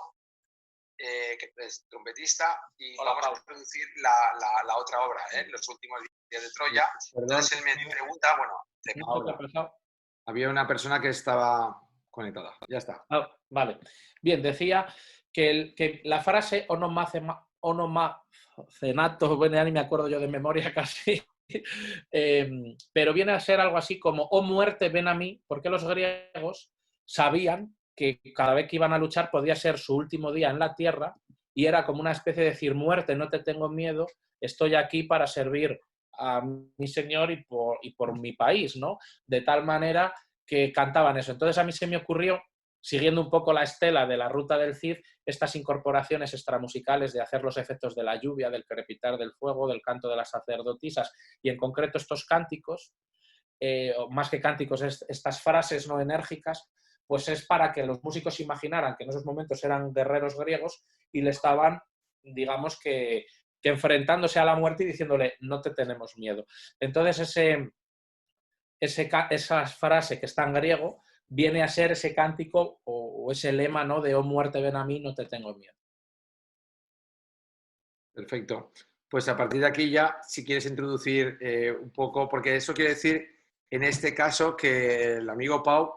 que es trompetista, y Hola, vamos Pau. a introducir la otra obra, Los últimos días de Troya. Perdón. Entonces él me pregunta, bueno, ¿Qué ha pasado? Había una persona que estaba conectada. Ya está. Ah, vale. Bien, decía que la frase onomacenato, bueno, ya ni me acuerdo yo de memoria casi, pero viene a ser algo así como, oh muerte, ven a mí, porque los griegos sabían que cada vez que iban a luchar podía ser su último día en la tierra y era como una especie de decir, muerte, no te tengo miedo, estoy aquí para servir a mi Señor y por mi país, ¿no? De tal manera que cantaban eso. Entonces a mí se me ocurrió, siguiendo un poco la estela de la ruta del Cid, estas incorporaciones extramusicales de hacer los efectos de la lluvia, del crepitar del fuego, del canto de las sacerdotisas y en concreto estos cánticos, o más que cánticos, estas frases no enérgicas, pues es para que los músicos imaginaran que en esos momentos eran guerreros griegos y le estaban, digamos que enfrentándose a la muerte y diciéndole, no te tenemos miedo. Entonces esa frase que está en griego viene a ser ese cántico o ese lema, ¿no? De, oh muerte, ven a mí, no te tengo miedo. Perfecto. Pues a partir de aquí ya, si quieres introducir un poco, porque eso quiere decir, en este caso, que el amigo Pau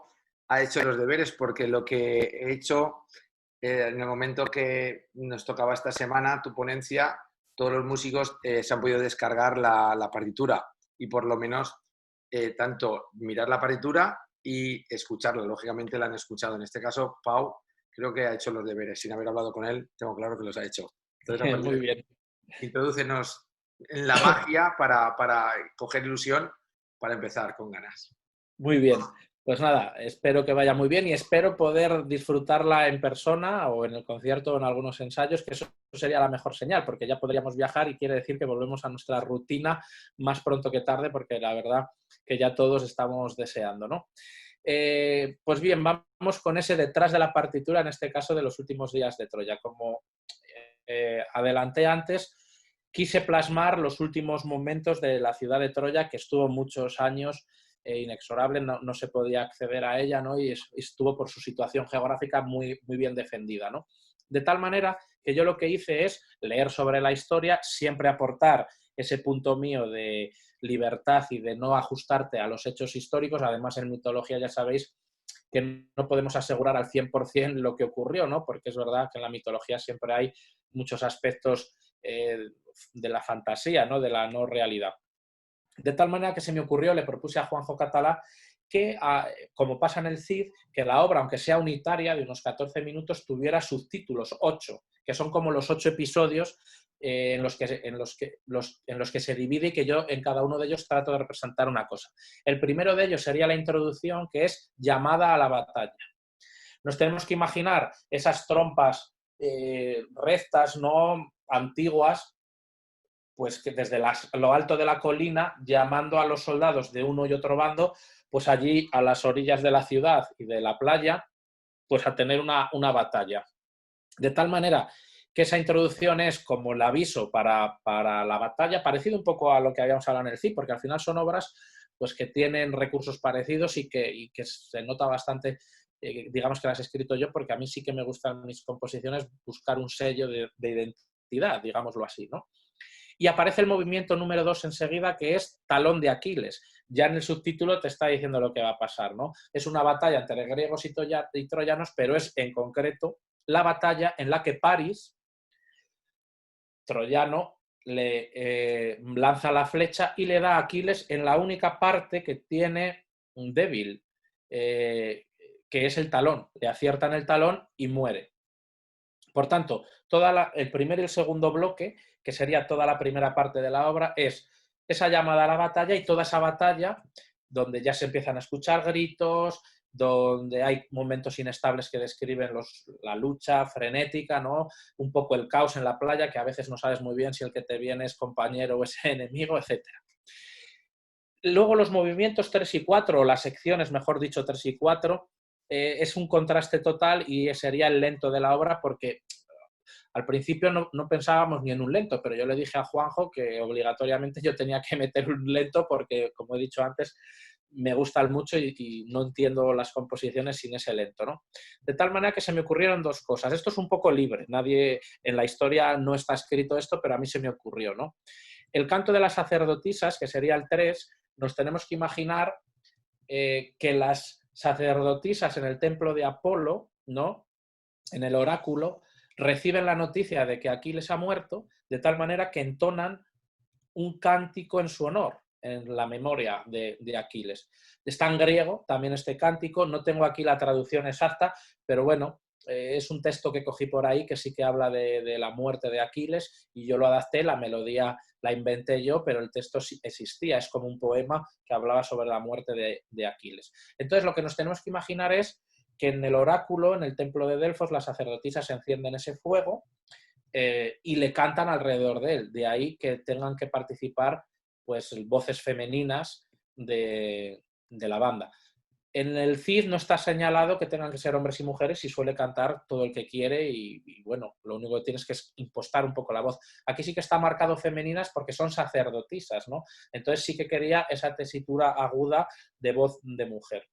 ha hecho los deberes, porque lo que he hecho en el momento que nos tocaba esta semana, tu ponencia, todos los músicos se han podido descargar la partitura y por lo menos tanto mirar la partitura y escucharla. Lógicamente la han escuchado. En este caso, Pau creo que ha hecho los deberes. Sin haber hablado con él, tengo claro que los ha hecho. Entonces, a partir Muy de aquí, bien. introdúcenos en la magia para coger ilusión, para empezar con ganas. Muy bien. Pues nada, espero que vaya muy bien y espero poder disfrutarla en persona o en el concierto o en algunos ensayos, que eso sería la mejor señal, porque ya podríamos viajar y quiere decir que volvemos a nuestra rutina más pronto que tarde, porque la verdad que ya todos estamos deseando, ¿no? Pues bien, vamos con ese detrás de la partitura, en este caso de los últimos días de Troya. Como adelanté antes, quise plasmar los últimos momentos de la ciudad de Troya, que estuvo muchos años inexorable, no se podía acceder a ella, ¿no? Y estuvo por su situación geográfica muy, muy bien defendida, ¿no? De tal manera que yo lo que hice es leer sobre la historia, siempre aportar ese punto mío de libertad y de no ajustarte a los hechos históricos. Además, en mitología ya sabéis que no podemos asegurar al 100% lo que ocurrió, ¿no? Porque es verdad que en la mitología siempre hay muchos aspectos de la fantasía, ¿no? De la no realidad. De tal manera que se me ocurrió, le propuse a Juanjo Catalá que, como pasa en el CID, que la obra, aunque sea unitaria, de unos 14 minutos, tuviera subtítulos, 8, que son como los 8 episodios en los que se divide y que yo en cada uno de ellos trato de representar una cosa. El primero de ellos sería la introducción, que es llamada a la batalla. Nos tenemos que imaginar esas trompas rectas, ¿no? Antiguas, pues que desde lo alto de la colina, llamando a los soldados de uno y otro bando, pues allí a las orillas de la ciudad y de la playa, pues a tener una batalla. De tal manera que esa introducción es como el aviso para la batalla, parecido un poco a lo que habíamos hablado en el CIP, porque al final son obras pues, que tienen recursos parecidos y que se nota bastante, digamos que las he escrito yo, porque a mí sí que me gustan mis composiciones buscar un sello de identidad, digámoslo así, ¿no? Y aparece el movimiento número 2 enseguida, que es Talón de Aquiles. Ya en el subtítulo te está diciendo lo que va a pasar, ¿no? Es una batalla entre griegos y troyanos, pero es en concreto la batalla en la que París, troyano, le lanza la flecha y le da a Aquiles en la única parte que tiene un débil, que es el talón. Le acierta en el talón y muere. Por tanto, el primer y el segundo bloque, que sería toda la primera parte de la obra, es esa llamada a la batalla y toda esa batalla donde ya se empiezan a escuchar gritos, donde hay momentos inestables que describen la lucha frenética, ¿no? Un poco el caos en la playa, que a veces no sabes muy bien si el que te viene es compañero o es enemigo, etc. Luego los movimientos 3 y 4, o las secciones, mejor dicho, 3 y 4, es un contraste total y sería el lento de la obra porque al principio no pensábamos ni en un lento, pero yo le dije a Juanjo que obligatoriamente yo tenía que meter un lento porque, como he dicho antes, me gustan mucho y no entiendo las composiciones sin ese lento, ¿no? De tal manera que se me ocurrieron dos cosas. Esto es un poco libre, nadie en la historia no está escrito esto, pero a mí se me ocurrió, ¿no? El canto de las sacerdotisas, que sería el 3, nos tenemos que imaginar que las sacerdotisas en el templo de Apolo, ¿no?, en el oráculo, reciben la noticia de que Aquiles ha muerto, de tal manera que entonan un cántico en su honor, en la memoria de Aquiles. Está en griego también este cántico, no tengo aquí la traducción exacta, pero bueno, es un texto que cogí por ahí que sí que habla de la muerte de Aquiles y yo lo adapté, la melodía la inventé yo, pero el texto sí existía, es como un poema que hablaba sobre la muerte de Aquiles. Entonces lo que nos tenemos que imaginar es que en el oráculo, en el templo de Delfos, las sacerdotisas encienden ese fuego y le cantan alrededor de él. De ahí que tengan que participar pues, voces femeninas de la banda. En el CID no está señalado que tengan que ser hombres y mujeres y suele cantar todo el que quiere y bueno, lo único que tienes que es impostar un poco la voz. Aquí sí que está marcado femeninas porque son sacerdotisas, ¿no? Entonces sí que quería esa tesitura aguda de voz de mujer.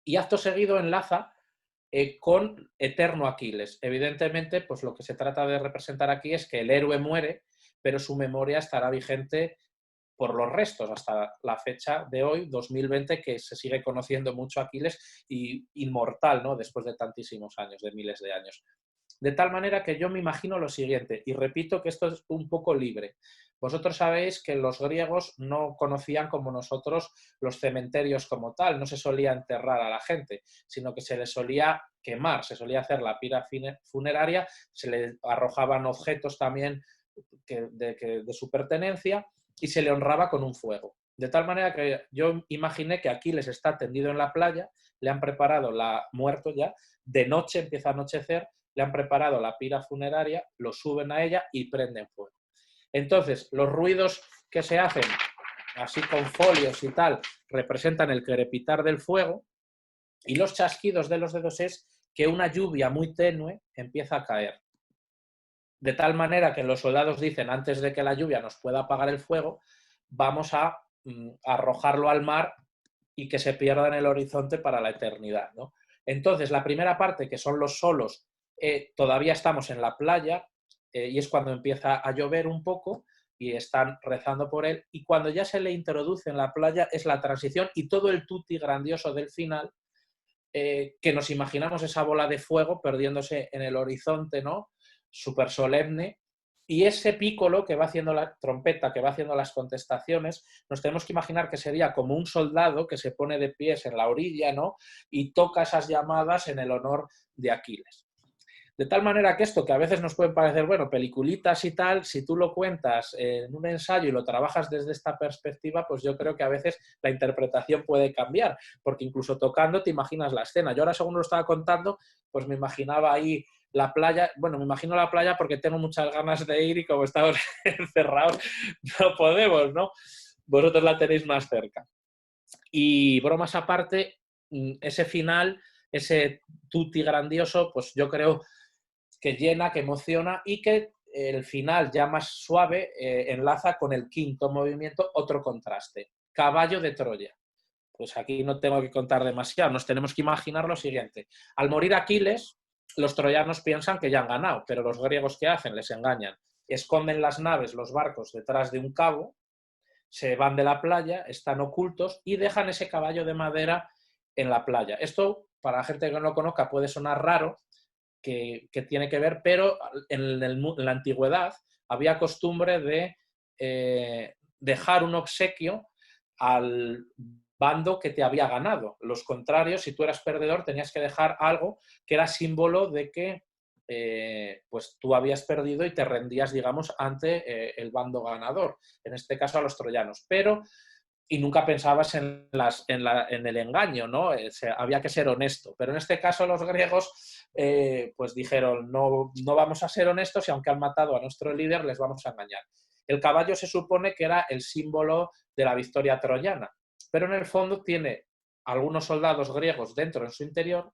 Y acto seguido enlaza con Eterno Aquiles. Evidentemente, pues lo que se trata de representar aquí es que el héroe muere, pero su memoria estará vigente por los restos hasta la fecha de hoy, 2020, que se sigue conociendo mucho Aquiles y inmortal, ¿no?, después de tantísimos años, de miles de años. De tal manera que yo me imagino lo siguiente, y repito que esto es un poco libre. Vosotros sabéis que los griegos no conocían como nosotros los cementerios como tal, no se solía enterrar a la gente, sino que se les solía quemar, se solía hacer la pira funeraria, se le arrojaban objetos también de su pertenencia y se le honraba con un fuego. De tal manera que yo imaginé que Aquiles está tendido en la playa, le han preparado muerto ya, de noche empieza a anochecer, le han preparado la pira funeraria, lo suben a ella y prenden fuego. Entonces, los ruidos que se hacen, así con folios y tal, representan el crepitar del fuego y los chasquidos de los dedos es que una lluvia muy tenue empieza a caer. De tal manera que los soldados dicen, antes de que la lluvia nos pueda apagar el fuego, vamos a arrojarlo al mar y que se pierda en el horizonte para la eternidad, ¿no? Entonces, la primera parte, que son los solos, todavía estamos en la playa y es cuando empieza a llover un poco y están rezando por él, y cuando ya se le introduce en la playa es la transición y todo el tutti grandioso del final, que nos imaginamos esa bola de fuego perdiéndose en el horizonte, ¿no?, súper solemne, y ese pícolo que va haciendo la trompeta, que va haciendo las contestaciones, nos tenemos que imaginar que sería como un soldado que se pone de pies en la orilla, ¿no?, y toca esas llamadas en el honor de Aquiles. De tal manera que esto, que a veces nos puede parecer, bueno, peliculitas y tal, si tú lo cuentas en un ensayo y lo trabajas desde esta perspectiva, pues yo creo que a veces la interpretación puede cambiar, porque incluso tocando te imaginas la escena. Yo ahora, según lo estaba contando, pues me imaginaba ahí la playa, bueno, me imagino la playa porque tengo muchas ganas de ir y como estamos encerrados no podemos, ¿no? Vosotros la tenéis más cerca. Y bromas aparte, ese final, ese tutti grandioso, pues yo creo que llena, que emociona y que el final ya más suave enlaza con el quinto movimiento, otro contraste. Caballo de Troya. Pues aquí no tengo que contar demasiado, nos tenemos que imaginar lo siguiente. Al morir Aquiles, los troyanos piensan que ya han ganado, pero los griegos, ¿qué hacen? Les engañan. Esconden las naves, los barcos, detrás de un cabo, se van de la playa, están ocultos y dejan ese caballo de madera en la playa. Esto, para la gente que no lo conozca, puede sonar raro, que tiene que ver, pero en la antigüedad había costumbre de dejar un obsequio al bando que te había ganado. Los contrarios, si tú eras perdedor, tenías que dejar algo que era símbolo de que pues tú habías perdido y te rendías, digamos, ante el bando ganador, en este caso a los troyanos. Pero y nunca pensabas en el engaño, ¿no? Había que ser honesto. Pero en este caso los griegos pues dijeron, no vamos a ser honestos y aunque han matado a nuestro líder, les vamos a engañar. El caballo se supone que era el símbolo de la victoria troyana, pero en el fondo tiene algunos soldados griegos dentro en su interior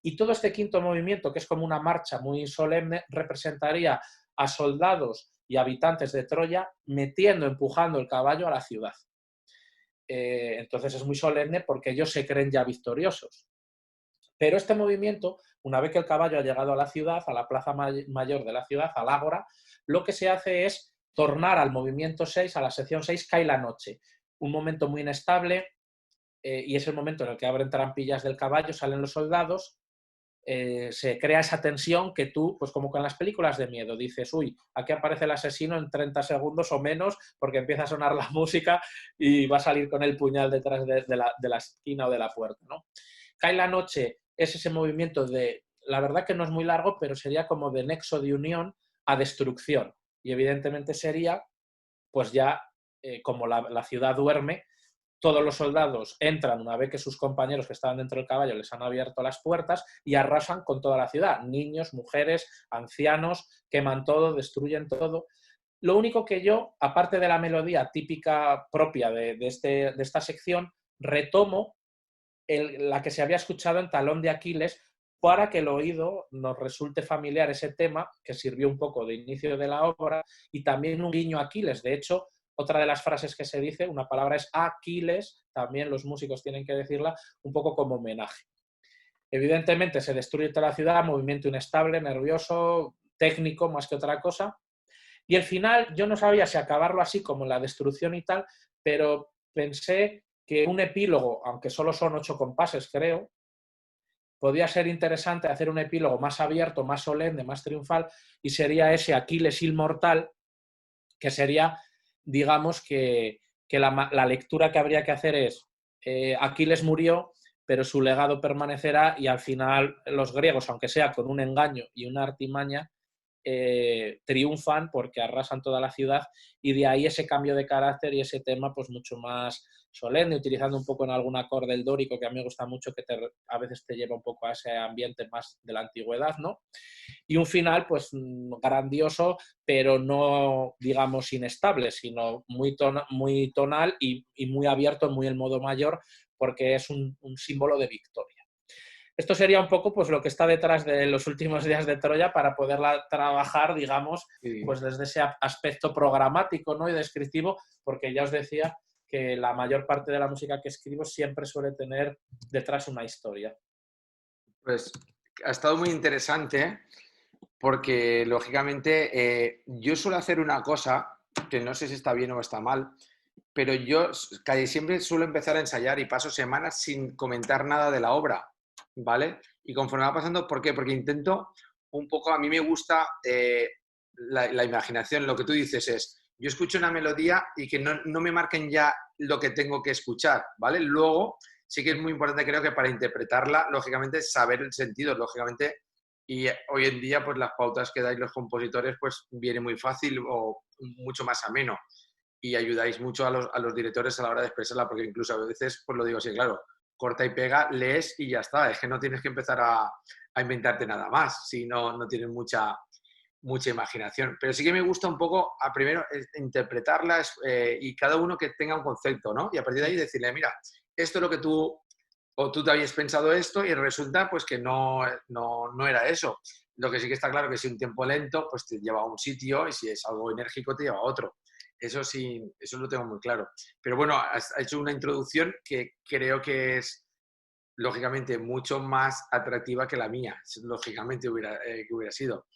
y todo este quinto movimiento, que es como una marcha muy solemne, representaría a soldados y habitantes de Troya empujando el caballo a la ciudad. Entonces es muy solemne porque ellos se creen ya victoriosos. Pero este movimiento, una vez que el caballo ha llegado a la ciudad, a la plaza mayor de la ciudad, al ágora, lo que se hace es tornar al movimiento 6, a la sección 6, cae la noche. Un momento muy inestable, y es el momento en el que abren trampillas del caballo, salen los soldados, se crea esa tensión que tú, pues como con las películas de miedo, dices, uy, aquí aparece el asesino en 30 segundos o menos porque empieza a sonar la música y va a salir con el puñal detrás de la esquina o de la puerta, ¿no? Cae la noche, es ese movimiento de, la verdad que no es muy largo, pero sería como de nexo de unión a destrucción. Y evidentemente sería, pues ya, como la ciudad duerme, todos los soldados entran una vez que sus compañeros que estaban dentro del caballo les han abierto las puertas y arrasan con toda la ciudad. Niños, mujeres, ancianos, queman todo, destruyen todo. Lo único que yo, aparte de la melodía típica propia de esta sección, retomo la que se había escuchado en Talón de Aquiles para que el oído nos resulte familiar ese tema que sirvió un poco de inicio de la obra y también un guiño a Aquiles. De hecho, otra de las frases que se dice, una palabra es Aquiles, también los músicos tienen que decirla un poco como homenaje. Evidentemente se destruye toda la ciudad, movimiento inestable, nervioso, técnico más que otra cosa. Y el final, yo no sabía si acabarlo así como la destrucción y tal, pero pensé que un epílogo, aunque solo son 8 compases, creo, podría ser interesante hacer un epílogo más abierto, más solemne, más triunfal, y sería ese Aquiles inmortal, que sería, digamos, que la lectura que habría que hacer es Aquiles murió, pero su legado permanecerá y al final los griegos, aunque sea con un engaño y una artimaña, triunfan porque arrasan toda la ciudad y de ahí ese cambio de carácter y ese tema pues mucho más solemne, utilizando un poco en algún acorde el dórico que a mí me gusta mucho, que a veces te lleva un poco a ese ambiente más de la antigüedad, ¿no? Y un final pues grandioso, pero no digamos inestable, sino muy tonal y muy abierto, muy en modo mayor, porque es un símbolo de victoria. Esto sería un poco pues, lo que está detrás de los últimos días de Troya para poderla trabajar, digamos, pues desde ese aspecto programático, ¿no? Y descriptivo, porque ya os decía que la mayor parte de la música que escribo siempre suele tener detrás una historia. Pues ha estado muy interesante porque, lógicamente, yo suelo hacer una cosa que no sé si está bien o está mal, pero yo casi siempre suelo empezar a ensayar y paso semanas sin comentar nada de la obra, ¿vale? Y conforme va pasando, ¿por qué? Porque intento un poco, a mí me gusta la imaginación, lo que tú dices es, yo escucho una melodía y que no me marquen ya lo que tengo que escuchar, ¿vale? Luego, sí que es muy importante, creo que para interpretarla, lógicamente, saber el sentido, lógicamente, y hoy en día, pues las pautas que dais los compositores, pues viene muy fácil o mucho más ameno y ayudáis mucho a los directores a la hora de expresarla, porque incluso a veces, pues lo digo así, claro, corta y pega, lees y ya está, es que no tienes que empezar a inventarte nada más, si no tienes mucha imaginación. Pero sí que me gusta un poco, primero, interpretarlas y cada uno que tenga un concepto, ¿no? Y a partir de ahí decirle, mira, esto es lo que tú, o tú te habías pensado esto y resulta pues que no era eso. Lo que sí que está claro que si un tiempo lento, pues te lleva a un sitio y si es algo enérgico te lleva a otro. Eso sí, eso lo tengo muy claro. Pero bueno, has hecho una introducción que creo que es, lógicamente, mucho más atractiva que la mía, lógicamente que hubiera sido.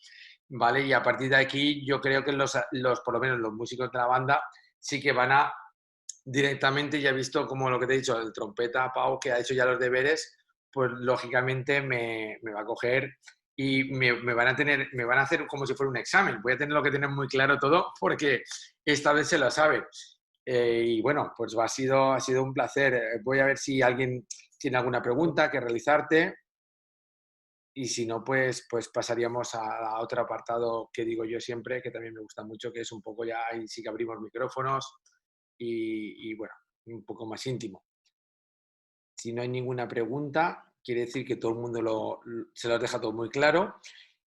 ¿Vale? Y a partir de aquí yo creo que por lo menos los músicos de la banda sí que van a directamente, ya he visto como lo que te he dicho, el trompeta Pau que ha hecho ya los deberes, pues lógicamente me va a coger y me van a hacer como si fuera un examen. Voy a tener que tener muy claro todo porque esta vez se lo sabe. Y bueno, pues ha sido un placer. Voy a ver si alguien tiene alguna pregunta que realizarte. Y si no, pues pasaríamos a otro apartado que digo yo siempre, que también me gusta mucho, que es un poco ya, ahí sí que abrimos micrófonos y bueno, un poco más íntimo. Si no hay ninguna pregunta, quiere decir que todo el mundo se lo deja todo muy claro.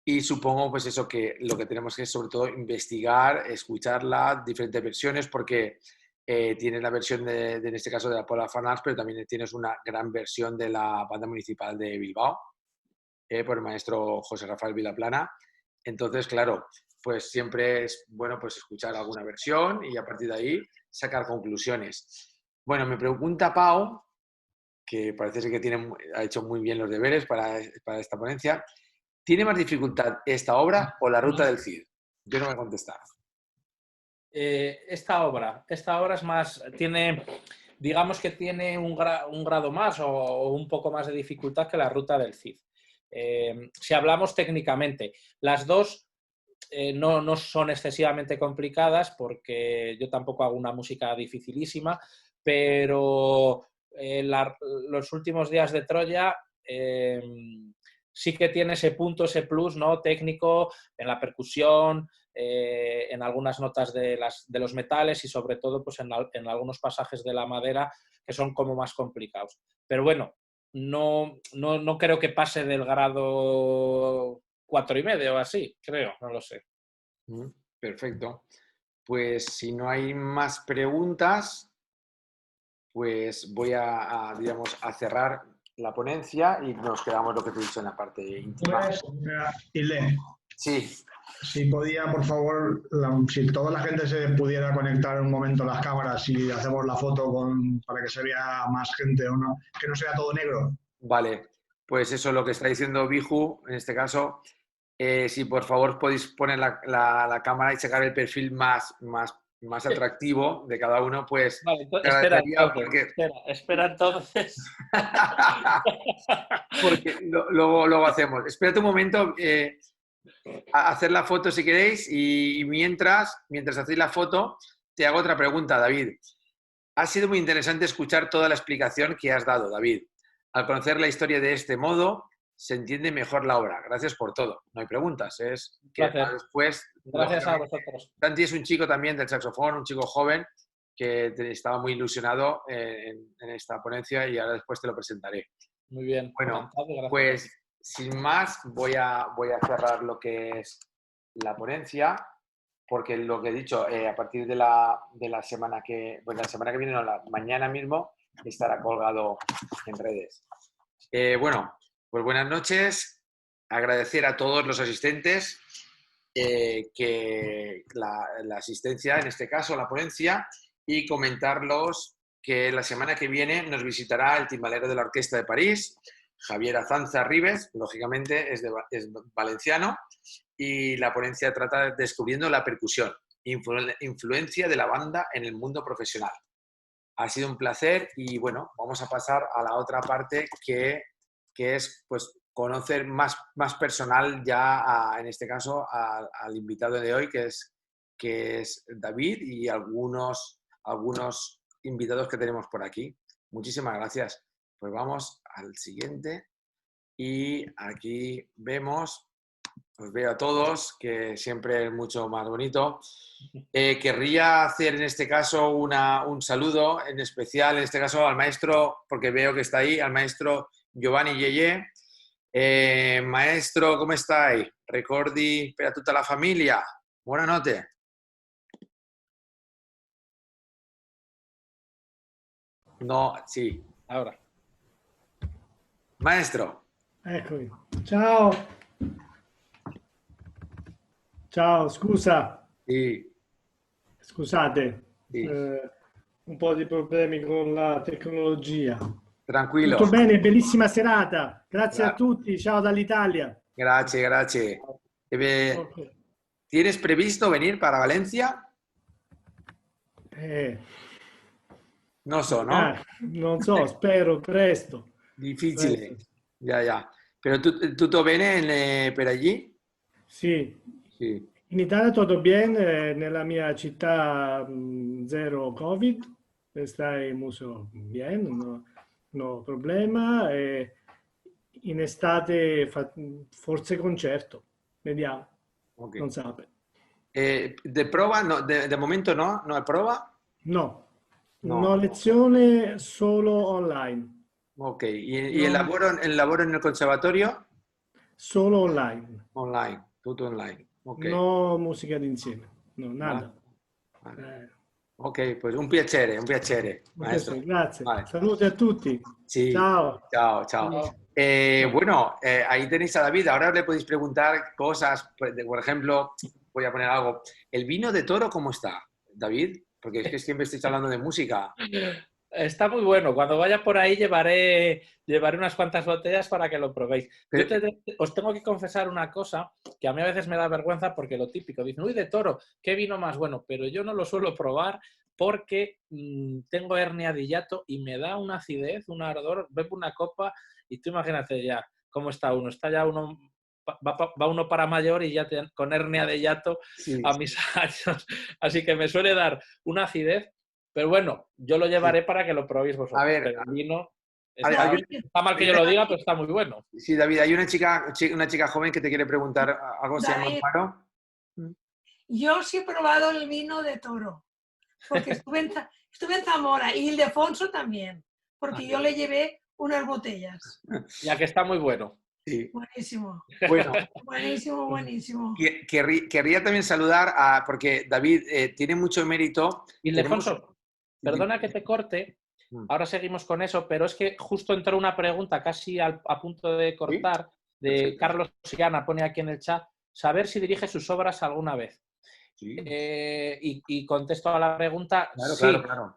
Y supongo, pues eso, que lo que tenemos que es sobre todo investigar, escucharla, diferentes versiones, porque tienes la versión en este caso de la Polar Fan Arts, pero también tienes una gran versión de la Banda Municipal de Bilbao, por el maestro José Rafael Vilaplana. Entonces, claro, pues siempre es bueno pues escuchar alguna versión y a partir de ahí sacar conclusiones. Bueno, me pregunta Pau, que parece ser que ha hecho muy bien los deberes para esta ponencia. ¿Tiene más dificultad esta obra o la Ruta del Cid? Yo no voy a contestar. Esta obra es más, tiene digamos que tiene un grado más o un poco más de dificultad que la ruta del Cid. Si hablamos técnicamente, las dos no son excesivamente complicadas porque yo tampoco hago una música dificilísima, pero los últimos días de Troya sí que tiene ese punto, ese plus, ¿no?, técnico en la percusión, en algunas notas de los metales y sobre todo pues, en algunos pasajes de la madera que son como más complicados. Pero bueno, no creo que pase del grado 4,5 o así, creo, no lo sé. Perfecto. Pues si no hay más preguntas, pues voy digamos, a cerrar la ponencia y nos quedamos lo que te he dicho en la parte íntima. Sí. Si podía, por favor, si toda la gente se pudiera conectar un momento las cámaras y hacemos la foto para que se vea más gente o no, que no sea todo negro. Vale, pues eso es lo que está diciendo Biju, en este caso. Si por favor podéis poner la cámara y sacar el perfil más atractivo de cada uno, pues... Vale, entonces, espera entonces. Porque luego hacemos. Espérate un momento, a hacer la foto si queréis y mientras hacéis la foto, te hago otra pregunta, David. Ha sido muy interesante escuchar toda la explicación que has dado, David. Al conocer la historia de este modo, se entiende mejor la obra. Gracias por todo. No hay preguntas. Es que después... Gracias a vosotros. Santi es un chico también del saxofón, un chico joven que estaba muy ilusionado en esta ponencia y ahora después te lo presentaré. Muy bien. Bueno, pues sin más voy a cerrar lo que es la ponencia, porque lo que he dicho, a partir de la semana que... Pues la semana que viene, no, mañana mismo, estará colgado en redes. Bueno, pues buenas noches. Agradecer a todos los asistentes que la asistencia, en este caso la ponencia, y comentarlos que la semana que viene nos visitará el timbalero de la Orquesta de París, Javier Azanza Ribes, lógicamente es valenciano, y la ponencia trata de descubriendo la percusión, influencia de la banda en el mundo profesional. Ha sido un placer y bueno, vamos a pasar a la otra parte que es pues conocer más personal ya, en este caso, al invitado de hoy, que es David y algunos invitados que tenemos por aquí. Muchísimas gracias. Pues vamos al siguiente y aquí vemos, os veo a todos, que siempre es mucho más bonito. Querría hacer en este caso un saludo en especial, en este caso al maestro, porque veo que está ahí, al maestro Giovanni Yeye. Maestro, come stai? Ricordi per tutta la famiglia? Buonanotte. No, sì. Ahora. Maestro. Eccomi. Ciao. Ciao, scusa. Sì. Scusate. Sì. Un po' di problemi con la tecnologia. Tranquillo. Tutto bene, bellissima serata. Grazie a tutti. Ciao dall'Italia. Grazie. Okay. ¿Tienes previsto venir para Valencia? Non so, no? Non so, spero presto. Difficile. Presto. Ya. Pero tutto bene per allí? Sì. Sì. In Italia tutto bene, nella mia città zero Covid, stai molto bene, no problema. In estate forse concerto, vediamo, Okay. non sape. ¿De prueba? No, de momento no hay prueba. No, lezione solo online. Ok, ¿y el laboro en el conservatorio? Solo online. Online, tutto online. Okay. No musica d'insieme, no, nada. Vale. Ok, pues un piacere, maestro. Grazie. Vale. Saluti a tutti. Sí. Chao. Bueno, ahí tenéis a David. Ahora le podéis preguntar cosas. Por ejemplo, voy a poner algo. ¿El vino de toro cómo está, David? Porque es que siempre estáis hablando de música. Está muy bueno. Cuando vaya por ahí llevaré unas cuantas botellas para que lo probéis. Os tengo que confesar una cosa que a mí a veces me da vergüenza porque lo típico, dicen, uy, de toro, qué vino más bueno, pero yo no lo suelo probar porque tengo hernia de hiato y me da una acidez, un ardor, bebo una copa y tú imagínate ya cómo está uno. Está ya uno, va uno para mayor y ya con hernia de hiato Sí, a mis años. Así que me suele dar una acidez, pero bueno, yo lo llevaré para que lo probéis vosotros. A ver, pero el vino está mal que yo lo diga, pero está muy bueno. sí, David, hay una chica joven que te quiere preguntar algo, se llama David. Amparo. Yo sí he probado el vino de Toro, porque estuve en Zamora y Ildefonso también, porque yo le llevé unas botellas. Ya que está muy bueno. Sí. Buenísimo, Bueno, buenísimo, buenísimo. querría también saludar porque David tiene mucho mérito. Ildefonso, perdona que te corte, ahora seguimos con eso, pero es que justo entró una pregunta casi a punto de cortar, de Perfecto. Carlos Siana, pone aquí en el chat, saber si dirige sus obras alguna vez. Sí. Y contesto a la pregunta, Claro, sí. claro.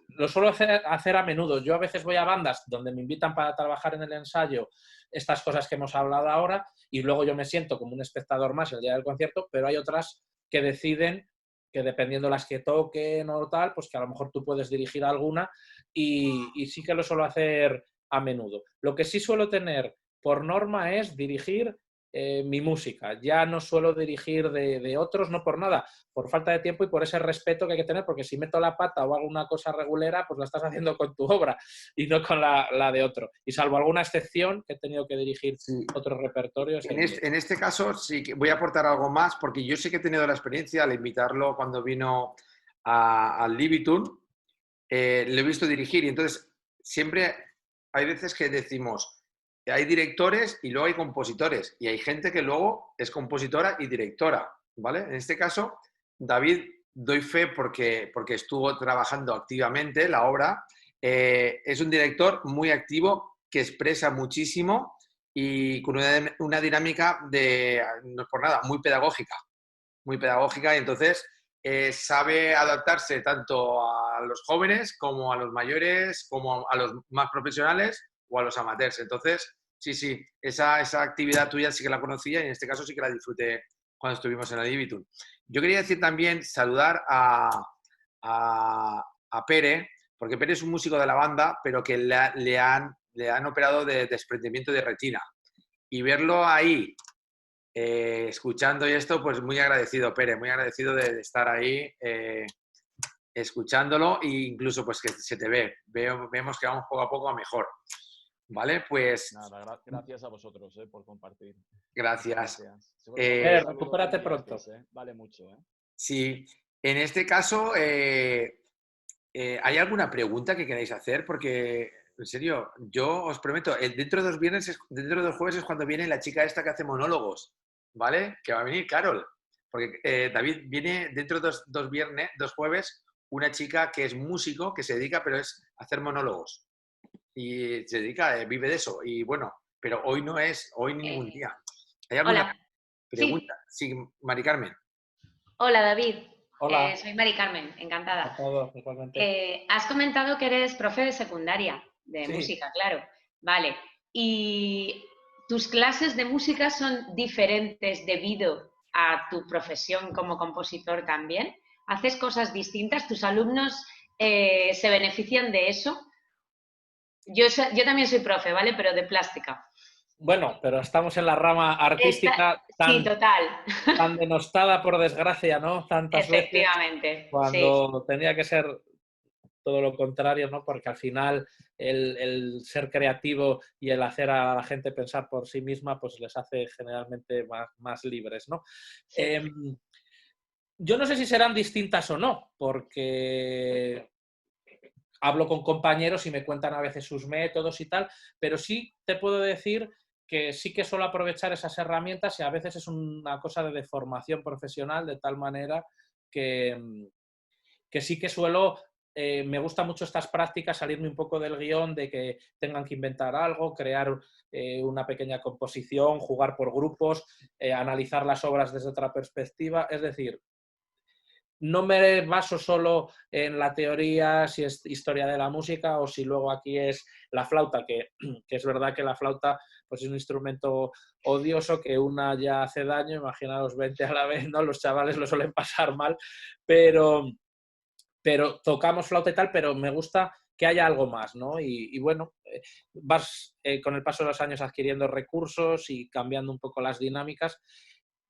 Lo suelo hacer a menudo. Yo a veces voy a bandas donde me invitan para trabajar en el ensayo estas cosas que hemos hablado ahora y luego yo me siento como un espectador más el día del concierto, pero hay otras que deciden que dependiendo las que toquen o tal, pues que a lo mejor tú puedes dirigir alguna y sí que lo suelo hacer a menudo. Lo que sí suelo tener por norma es dirigir mi música. Ya no suelo dirigir de otros, no por nada, por falta de tiempo y por ese respeto que hay que tener, porque si meto la pata o hago una cosa regulera, pues la estás haciendo con tu obra y no con la de otro. Y salvo alguna excepción que he tenido que dirigir otros repertorios. En este caso sí que voy a aportar algo más, porque yo sí que he tenido la experiencia al invitarlo cuando vino al Libitum, lo he visto dirigir y entonces siempre hay veces que decimos, hay directores y luego hay compositores y hay gente que luego es compositora y directora, ¿vale? En este caso, David, doy fe porque estuvo trabajando activamente la obra, es un director muy activo que expresa muchísimo y con una dinámica no es por nada, muy pedagógica y entonces sabe adaptarse tanto a los jóvenes como a los mayores, como a los más profesionales o a los amateurs. Entonces, sí, esa actividad tuya sí que la conocía y en este caso sí que la disfruté cuando estuvimos en el Libitum. Yo quería decir también, saludar a Pere, porque Pere es un músico de la banda, pero que le han operado de desprendimiento de retina. Y verlo ahí, escuchando y esto, pues muy agradecido, Pere, muy agradecido de estar ahí escuchándolo e incluso pues que se te ve. Vemos que vamos poco a poco a mejor. ¿Vale? Pues... Nada, gracias a vosotros por compartir. Gracias. Recupérate pronto. Vale mucho. Sí. En este caso, ¿hay alguna pregunta que queráis hacer? Porque, en serio, yo os prometo, dentro de 2 viernes, dentro de 2 jueves es cuando viene la chica esta que hace monólogos, ¿vale? Que va a venir Carol. Porque David viene dentro de 2 jueves, una chica que es músico, que se dedica, pero es a hacer monólogos. Y se dedica, vive de eso. Y bueno, pero hoy no es, hoy ningún día. ¿Hay alguna pregunta? Sí, Mari Carmen. Hola, David. Hola. Soy Mari Carmen, encantada. A todos, igualmente. Has comentado que eres profe de secundaria, de música, claro. Vale. ¿Y tus clases de música son diferentes debido a tu profesión como compositor también? ¿Haces cosas distintas? ¿Tus alumnos se benefician de eso? Yo también soy profe, ¿vale? Pero de plástica. Bueno, pero estamos en la rama artística tan denostada, por desgracia, ¿no? Tantas Efectivamente, veces, cuando tendría que ser todo lo contrario, ¿no? Porque al final el ser creativo y el hacer a la gente pensar por sí misma, pues les hace generalmente más libres, ¿no? Sí. Yo no sé si serán distintas o no, porque hablo con compañeros y me cuentan a veces sus métodos y tal, pero sí te puedo decir que sí que suelo aprovechar esas herramientas y a veces es una cosa de deformación profesional de tal manera que sí que suelo, me gusta mucho estas prácticas, salirme un poco del guión de que tengan que inventar algo, crear una pequeña composición, jugar por grupos, analizar las obras desde otra perspectiva, es decir, no me baso solo en la teoría, si es historia de la música o si luego aquí es la flauta, que es verdad que la flauta pues es un instrumento odioso que una ya hace daño, imaginaos 20 a la vez, ¿no? Los chavales lo suelen pasar mal, pero pero tocamos flauta y tal, pero me gusta que haya algo más, ¿no? Y bueno, vas con el paso de los años adquiriendo recursos y cambiando un poco las dinámicas.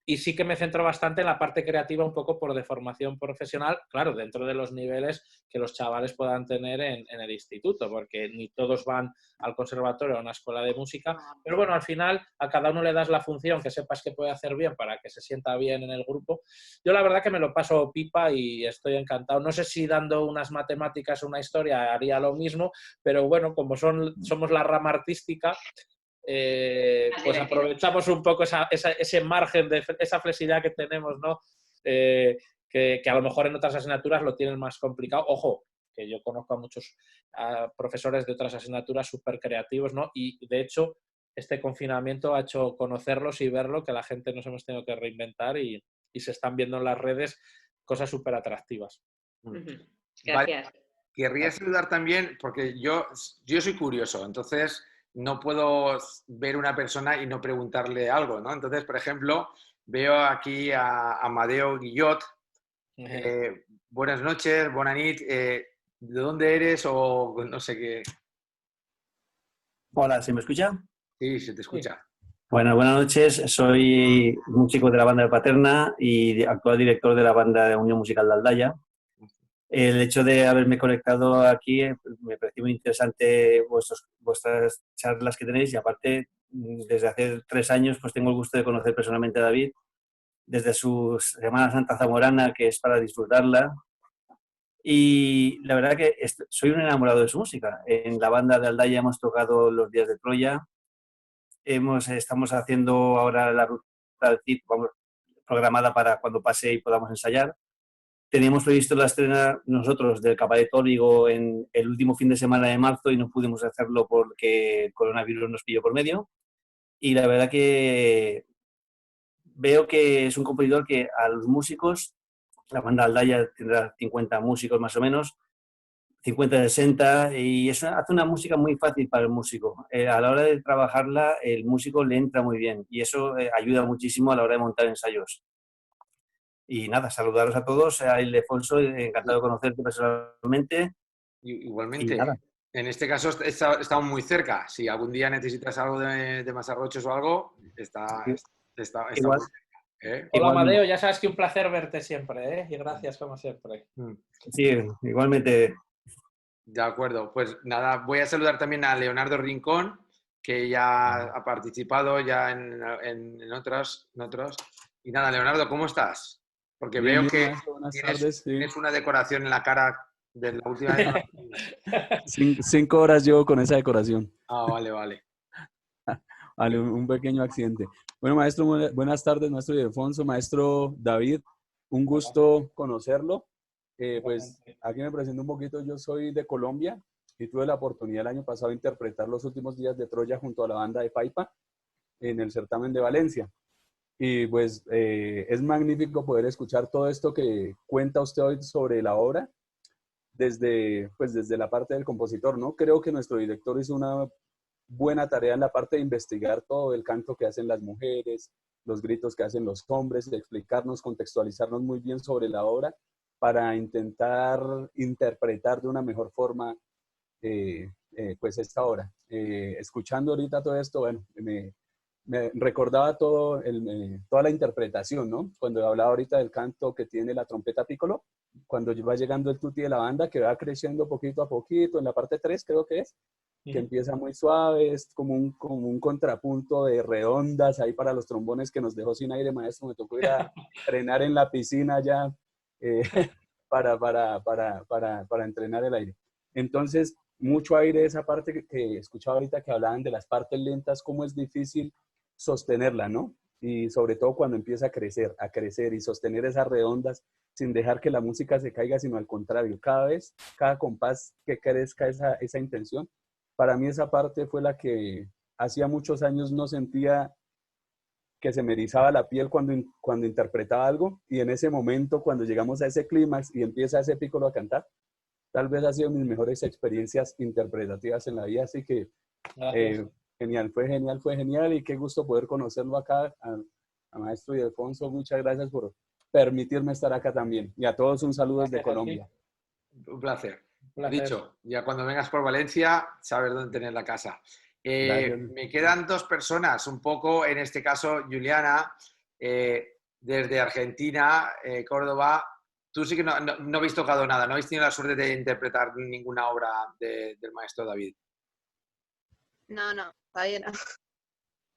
Y sí que me centro bastante en la parte creativa, un poco por deformación profesional, claro, dentro de los niveles que los chavales puedan tener en el instituto, porque ni todos van al conservatorio o a una escuela de música, pero bueno, al final a cada uno le das la función que sepas que puede hacer bien para que se sienta bien en el grupo. Yo la verdad que me lo paso pipa y estoy encantado. No sé si dando unas matemáticas o una historia haría lo mismo, pero bueno, como somos la rama artística, pues aprovechamos un poco ese margen, esa flexibilidad que tenemos, ¿no? Que a lo mejor en otras asignaturas lo tienen más complicado. Ojo, que yo conozco a muchos profesores de otras asignaturas súper creativos, ¿no? Y de hecho, este confinamiento ha hecho conocerlos y verlo, que la gente nos hemos tenido que reinventar y se están viendo en las redes cosas súper atractivas. Gracias. Vale. Querría saludar también, porque yo soy curioso, entonces no puedo ver una persona y no preguntarle algo, ¿no? Entonces, por ejemplo, veo aquí a Amadeo Guillot. Buenas noches, buena nit. ¿De dónde eres o no sé qué? Hola, ¿se me escucha? Sí, se te escucha. Bueno, buenas noches. Soy músico de la banda de Paterna y actual director de la banda de Unión Musical de Aldaya. El hecho de haberme conectado aquí me pareció muy interesante vuestras charlas que tenéis y aparte desde hace 3 años pues tengo el gusto de conocer personalmente a David desde su Semana Santa Zamorana, que es para disfrutarla, y la verdad que soy un enamorado de su música. En la banda de Aldaya hemos tocado los días de Troya, estamos haciendo ahora la ruta del Cid, vamos, programada para cuando pase y podamos ensayar. Teníamos previsto la estrena nosotros del Cabaret Tórigo en el último fin de semana de marzo y no pudimos hacerlo porque el coronavirus nos pilló por medio. Y la verdad que veo que es un compositor que a los músicos, la banda Aldaya tendrá 50 músicos más o menos, 50, 60, y hace una música muy fácil para el músico. A la hora de trabajarla, el músico le entra muy bien y eso ayuda muchísimo a la hora de montar ensayos. Y nada, saludaros a todos, a Ildefonso, encantado de conocerte personalmente. Igualmente. Y nada. En este caso estamos muy cerca. Si algún día necesitas algo de Masarrochos o algo, está Igual, muy cerca, ¿eh? Hola, Amadeo, ya sabes que un placer verte siempre, ¿eh? Y gracias como siempre. Sí, igualmente. De acuerdo, pues nada, voy a saludar también a Leonardo Rincón, que ya ha participado ya en otros. Y nada, Leonardo, ¿cómo estás? Porque Bien, veo bien, que maestro, buenas tardes, sí. tienes una decoración en la cara de la última vez. 5 horas llevo con esa decoración. Ah, vale. Vale, un pequeño accidente. Bueno, maestro, buenas tardes, maestro Ildefonso, maestro David, un gusto conocerlo. Pues aquí me presento un poquito, yo soy de Colombia y tuve la oportunidad el año pasado de interpretar los últimos días de Troya junto a la banda de Paipa en el certamen de Valencia. Y pues es magnífico poder escuchar todo esto que cuenta usted hoy sobre la obra desde la parte del compositor, ¿no? Creo que nuestro director hizo una buena tarea en la parte de investigar todo el canto que hacen las mujeres, los gritos que hacen los hombres, de explicarnos, contextualizarnos muy bien sobre la obra para intentar interpretar de una mejor forma pues esta obra. Escuchando ahorita todo esto, bueno, me recordaba toda la interpretación, ¿no? Cuando hablaba ahorita del canto que tiene la trompeta piccolo, cuando va llegando el tutti de la banda, que va creciendo poquito a poquito, en la parte 3 creo que es, que empieza muy suave, es como un contrapunto de redondas ahí para los trombones que nos dejó sin aire, maestro. Me tocó ir a entrenar en la piscina ya para entrenar el aire. Entonces, mucho aire, esa parte que escuchaba ahorita que hablaban de las partes lentas, cómo es difícil sostenerla, ¿no? Y sobre todo cuando empieza a crecer y sostener esas redondas sin dejar que la música se caiga, sino al contrario, cada compás que crezca esa intención. Para mí esa parte fue la que hacía muchos años no sentía que se me erizaba la piel cuando interpretaba algo, y en ese momento, cuando llegamos a ese clímax y empieza ese pícolo a cantar, tal vez ha sido mis mejores experiencias interpretativas en la vida, así que fue genial y qué gusto poder conocerlo acá, a maestro Ildefonso. Muchas gracias por permitirme estar acá también, y a todos un saludo desde Colombia. Un placer. placer. Dicho, ya cuando vengas por Valencia, sabes dónde tener la casa. Gracias. Me quedan dos personas, un poco, en este caso, Juliana, desde Argentina, Córdoba. Tú sí que no habéis tocado nada, no habéis tenido la suerte de interpretar ninguna obra del maestro David. No, todavía no.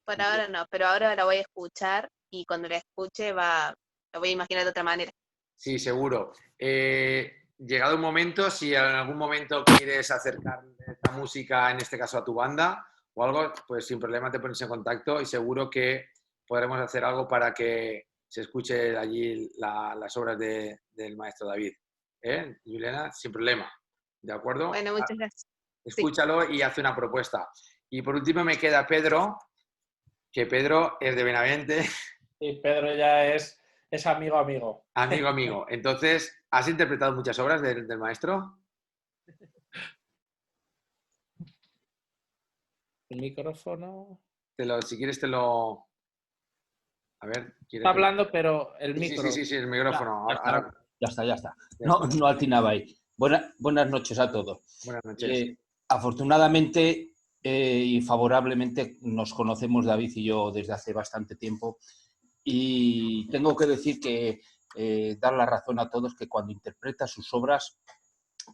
Por ahora no, pero ahora la voy a escuchar y cuando la escuche la voy a imaginar de otra manera. Sí, seguro. Llegado un momento, si en algún momento quieres acercar esta música, en este caso a tu banda o algo, pues sin problema te pones en contacto y seguro que podremos hacer algo para que se escuche allí las obras del maestro David. Juliana, sin problema. ¿De acuerdo? Bueno, muchas gracias. Escúchalo y hace una propuesta. Y por último me queda Pedro, que Pedro es de Benavente. Sí, Pedro ya es amigo. Amigo. Entonces, ¿has interpretado muchas obras del maestro? El micrófono... Si quieres te lo... A ver... Está hablando, pero el micro... Sí, el micrófono. Ya está. No atinaba ahí. Buenas noches a todos. Buenas noches. Afortunadamente y favorablemente nos conocemos David y yo desde hace bastante tiempo y tengo que decir que dar la razón a todos que cuando interpreta sus obras,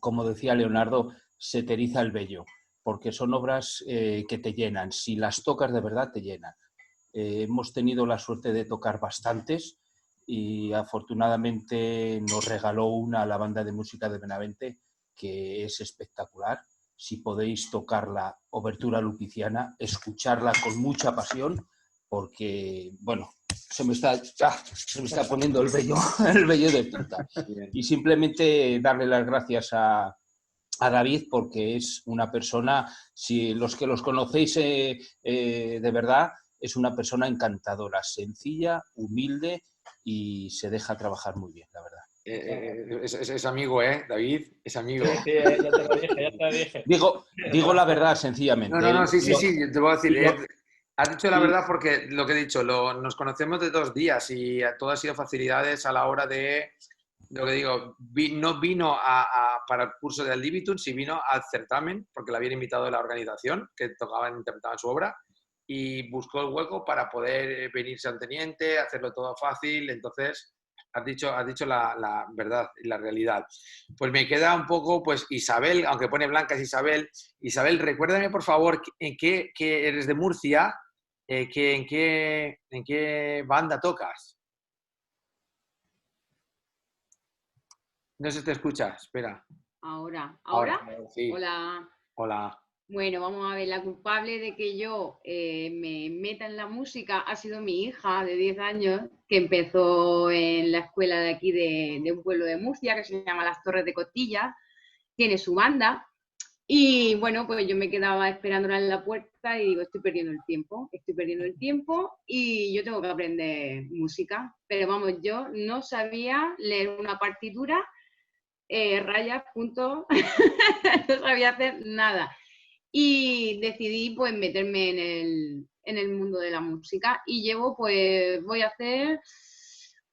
como decía Leonardo, se te eriza el vello, porque son obras que te llenan. Si las tocas de verdad, te llenan. Hemos tenido la suerte de tocar bastantes y afortunadamente nos regaló una a la banda de música de Benavente que es espectacular. Si podéis tocar la Obertura Lupiciana, escucharla con mucha pasión, porque, bueno, se me está poniendo el vello de punta. Y simplemente darle las gracias a David, porque es una persona, si los que los conocéis de verdad, es una persona encantadora, sencilla, humilde y se deja trabajar muy bien, la verdad. Es amigo, David, es amigo. Sí, ya te lo dije. Digo la verdad, sencillamente. No, sí, te voy a decir. Has dicho la verdad porque lo que he dicho, nos conocemos de 2 días y todo ha sido facilidades a la hora de, lo que digo, no vino para el curso de Al Libitum, sí vino al certamen, porque la habían invitado de la organización, que interpretaban su obra, y buscó el hueco para poder venirse al teniente, hacerlo todo fácil, entonces... Has dicho la verdad y la realidad. Pues me queda un poco, pues Isabel, aunque pone Blanca es Isabel. Isabel, recuérdame por favor que eres de Murcia, en qué banda tocas. No se te escucha, espera. Ahora. Sí. Hola. Bueno, vamos a ver, la culpable de que yo me meta en la música ha sido mi hija de 10 años, que empezó en la escuela de aquí de un pueblo de Murcia, que se llama Las Torres de Costilla, tiene su banda, y bueno, pues yo me quedaba esperándola en la puerta y digo, estoy perdiendo el tiempo, y yo tengo que aprender música, pero vamos, yo no sabía leer una partitura, rayas, puntos, no sabía hacer nada. Y decidí pues meterme en el mundo de la música y llevo voy a hacer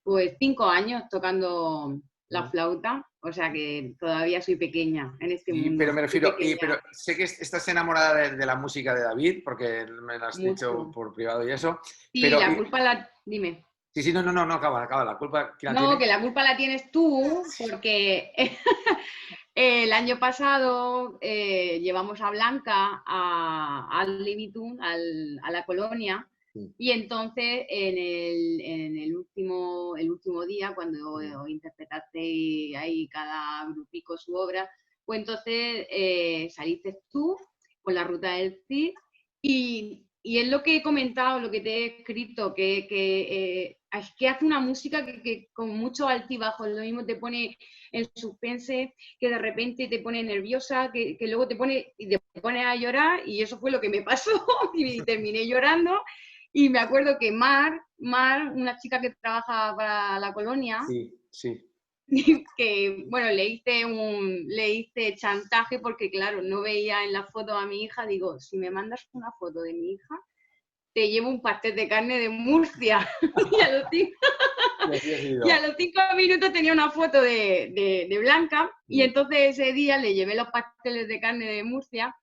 5 años tocando la flauta, o sea que todavía soy pequeña en este mundo. Pero me refiero, pero sé que estás enamorada de la música de David, porque me lo has dicho por privado y eso. Sí, pero, la culpa Dime. Sí, no, acaba, la culpa... que la culpa la tienes tú, porque... El año pasado llevamos a Blanca al Libitum, a la colonia, y entonces en el último día, cuando interpretaste ahí cada grupico su obra, pues entonces saliste tú con la ruta del Cid, y es lo que he comentado, lo que te he escrito, que hace una música que con muchos altibajos, lo mismo te pone en suspense, que de repente te pone nerviosa, que luego te pone a llorar, y eso fue lo que me pasó, y terminé llorando, y me acuerdo que Mar, una chica que trabaja para la colonia, sí. que bueno, le hice chantaje porque claro, no veía en la foto a mi hija, digo, si me mandas una foto de mi hija, te llevo un pastel de carne de Murcia. Y a los 5 minutos tenía una foto de Blanca y entonces ese día le llevé los pasteles de carne de Murcia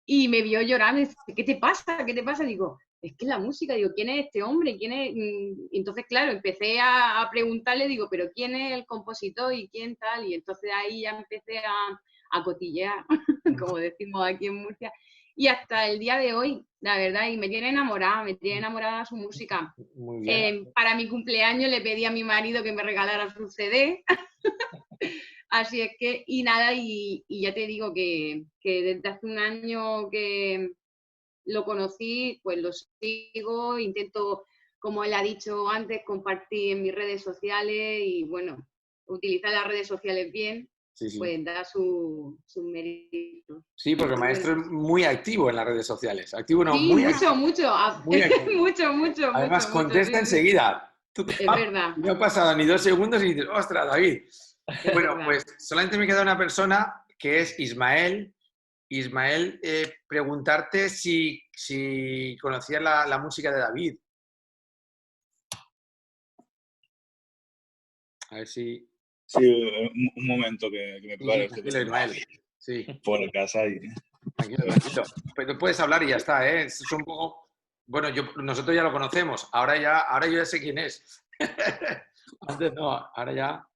y me vio llorar, me dice, ¿qué te pasa? ¿Qué te pasa? Digo, es que la música, digo, ¿quién es este hombre? ¿Quién es? Y entonces, claro, empecé a preguntarle, digo, ¿pero quién es el compositor y quién tal? Y entonces ahí ya empecé a cotillear, como decimos aquí en Murcia. Y hasta el día de hoy, la verdad, y me tiene enamorada su música. Muy bien. Para mi cumpleaños le pedí a mi marido que me regalara su CD. Así es que, y nada, y ya te digo que desde hace un año que lo conocí, pues lo sigo, intento, como él ha dicho antes, compartir en mis redes sociales y bueno, utilizar las redes sociales bien, pues da su mérito. Sí, porque el maestro es muy activo en las redes sociales. Activo no, Sí, muy mucho, activo. mucho, Muy activo. mucho. Además, mucho, contesta sí, sí. enseguida. Es verdad. No ha pasado ni 2 segundos y dices, ¡ostras, David! Bueno, verdad. pues solamente me queda una persona que es Ismael. Ismael, preguntarte si conocías la música de David. A ver si... Sí, un momento que me prepare. Tranquilo, Ismael. Sí. Por casa y... Tranquilo. Pero puedes hablar y ya está, ¿eh? Es un poco... Bueno, nosotros ya lo conocemos. Ahora yo ya sé quién es. Antes no, ahora ya...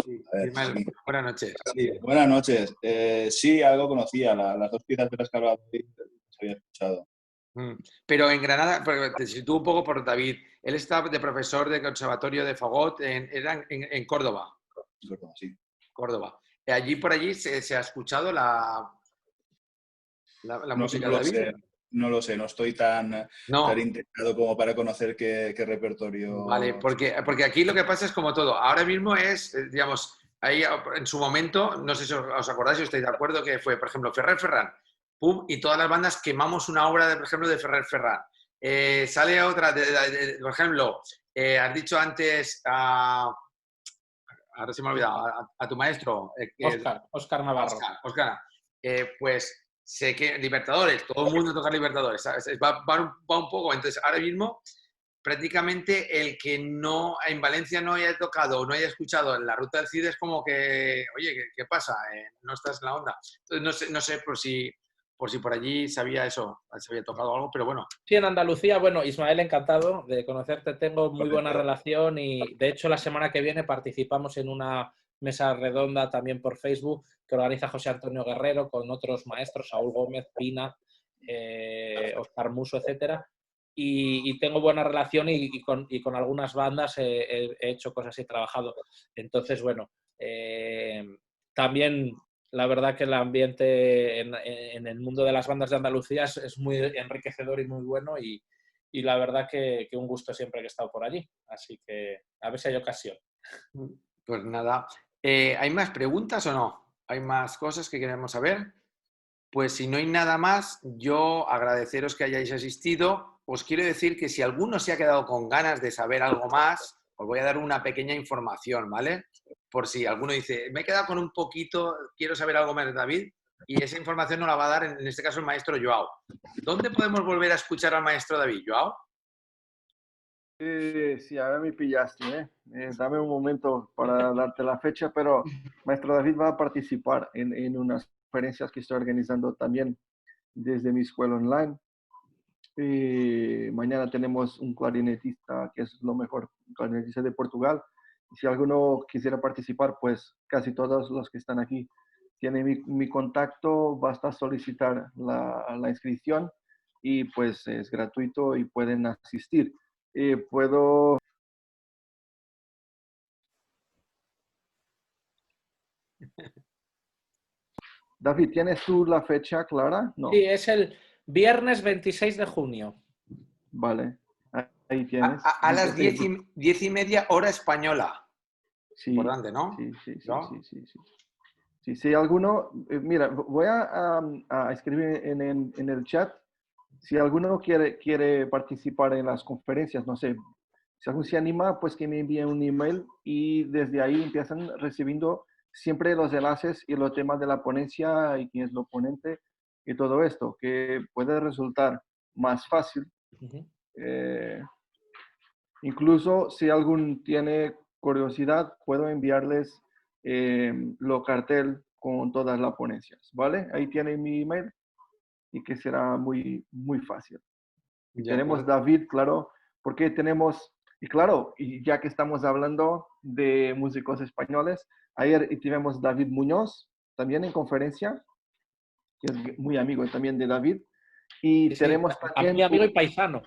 Sí. Ismael, buenas noches. Sí, buenas noches. Sí, algo conocía. Las 2 piezas de las que hablaba se había escuchado. Pero en Granada, te sitúo un poco por David. Él está de profesor de conservatorio de fagot en Córdoba. Córdoba, sí. Córdoba. Allí por allí se ha escuchado la música de David. No lo sé, no estoy tan interesado como para conocer qué repertorio. Vale, porque aquí lo que pasa es como todo. Ahora mismo es, digamos, ahí en su momento, no sé si os acordáis, si estáis de acuerdo, que fue, por ejemplo, Ferrer Ferran, pum, y todas las bandas quemamos una obra, por ejemplo, de Ferrer Ferran. Sale otra, por ejemplo, has dicho antes, ahora se me ha olvidado, a tu maestro. Óscar Navarro. Óscar, pues sé que Libertadores, todo el mundo toca Libertadores, ¿sabes? Va un poco, entonces ahora mismo prácticamente el que no en Valencia no haya tocado o no haya escuchado la Ruta del Cid es como que, oye, ¿qué pasa? No estás en la onda. Entonces no sé por si por allí sabía eso, se había tocado algo, pero bueno. Sí, en Andalucía, bueno, Ismael, encantado de conocerte, tengo muy buena relación y de hecho la semana que viene participamos en una mesa redonda también por Facebook que organiza José Antonio Guerrero con otros maestros, Saúl Gómez, Pina, Oscar Muso, etcétera. Y tengo buena relación y con algunas bandas he hecho cosas y he trabajado. Entonces, bueno, también la verdad que el ambiente en el mundo de las bandas de Andalucía es muy enriquecedor y muy bueno y la verdad que un gusto siempre que he estado por allí. Así que a ver si hay ocasión. Pues nada. ¿Hay más preguntas o no? ¿Hay más cosas que queremos saber? Pues si no hay nada más, yo agradeceros que hayáis asistido. Os quiero decir que si alguno se ha quedado con ganas de saber algo más, os voy a dar una pequeña información, ¿vale? Por si alguno dice, me he quedado con un poquito, quiero saber algo más de David, y esa información nos la va a dar, en este caso, el maestro Joao. ¿Dónde podemos volver a escuchar al maestro David, Joao? Sí, ahora me pillaste, ¿eh? Dame un momento para darte la fecha, pero maestro David va a participar en unas conferencias que estoy organizando también desde mi escuela online. Mañana tenemos un clarinetista que es lo mejor clarinetista de Portugal. Si alguno quisiera participar, pues casi todos los que están aquí tienen mi contacto, basta solicitar la inscripción y pues es gratuito y pueden asistir. Puedo... David, ¿tienes tú la fecha clara? No. Sí, es el viernes 26 de junio. Vale, ahí tienes. A las 10:30 hora española. Sí, importante, ¿no? Sí. ¿No? Sí, si alguno, mira, voy a escribir en el chat, si alguno quiere participar en las conferencias, no sé, si alguno se anima, pues que me envíe un email y desde ahí empiezan recibiendo siempre los enlaces y los temas de la ponencia y quién es el ponente y todo esto, que puede resultar más fácil Incluso si algún tiene curiosidad, puedo enviarles los cartel con todas las ponencias, ¿vale? Ahí tienen mi email y que será muy, muy fácil. Y Ya, tenemos pues. David, claro, porque tenemos, y claro, y ya que estamos hablando de músicos españoles, ayer tenemos David Muñoz, también en conferencia, que es muy amigo también de David. Y Sí, tenemos a también... mi amigo y paisano.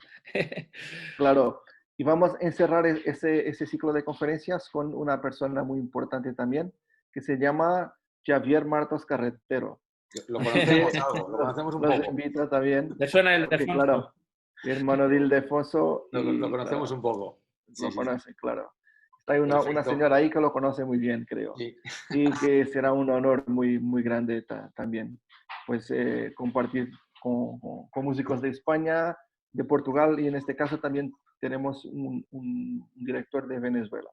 Claro, y vamos a encerrar ese ciclo de conferencias con una persona muy importante también, que se llama Javier Martos Carretero. Lo conocemos algo, lo conocemos un Los poco. invito también. ¿Le suena el Porque, Ildefonso? claro, mi hermano de Ildefonso. Lo conocemos un poco. Sí, Lo sí, conoce, claro. Está hay una perfecto. señora ahí que lo conoce muy bien, creo. Sí. Y que será un honor muy, muy grande también, pues, compartir con músicos de España, de Portugal, y en este caso también tenemos un director de Venezuela.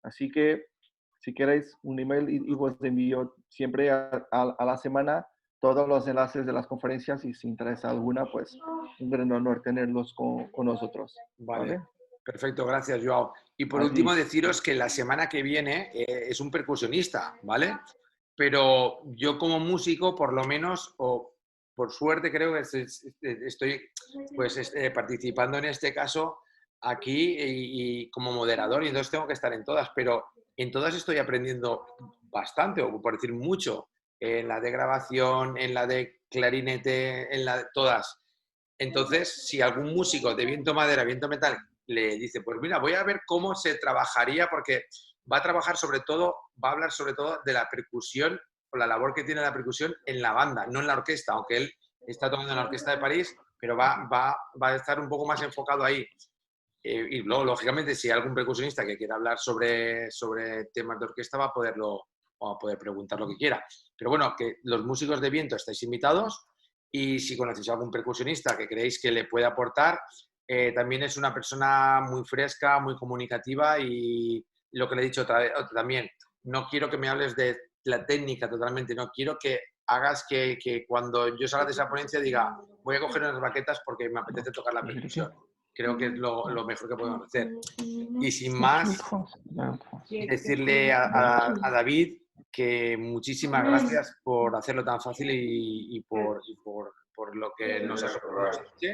Así que, si queréis, un email y os envío siempre a la semana todos los enlaces de las conferencias, y si interesa alguna, pues un gran honor tenerlos con nosotros. Vale. ¿Vale? Perfecto, gracias, Joao. Y por A último, ti. deciros que la semana que viene es un percusionista, ¿vale? Pero yo como músico, por lo menos, o por suerte creo que estoy pues, participando en este caso aquí y como moderador, y entonces tengo que estar en todas, pero en todas estoy aprendiendo bastante, o por decir mucho, en la de grabación, en la de clarinete, en la de todas. Entonces, si algún músico de viento madera, viento metal, le dice, pues mira, voy a ver cómo se trabajaría, porque va a trabajar sobre todo, va a hablar sobre todo de la percusión, o la labor que tiene la percusión en la banda, no en la orquesta, aunque él está tocando en la Orquesta de París, pero va a estar un poco más enfocado ahí. Y luego, lógicamente, si hay algún percusionista que quiera hablar sobre temas de orquesta, va a poder preguntar lo que quiera. Pero bueno, que los músicos de viento estáis invitados, y si conocéis a algún percusionista que creéis que le puede aportar, también es una persona muy fresca, muy comunicativa, y lo que le he dicho también, no quiero que me hables de la técnica totalmente, no quiero que hagas que cuando yo salga de esa ponencia diga, voy a coger unas baquetas porque me apetece tocar la percusión. Creo que es lo mejor que podemos hacer. Y sin más, decirle a David que muchísimas gracias por hacerlo tan fácil y por lo que nos has ofrecido. ¿Sí?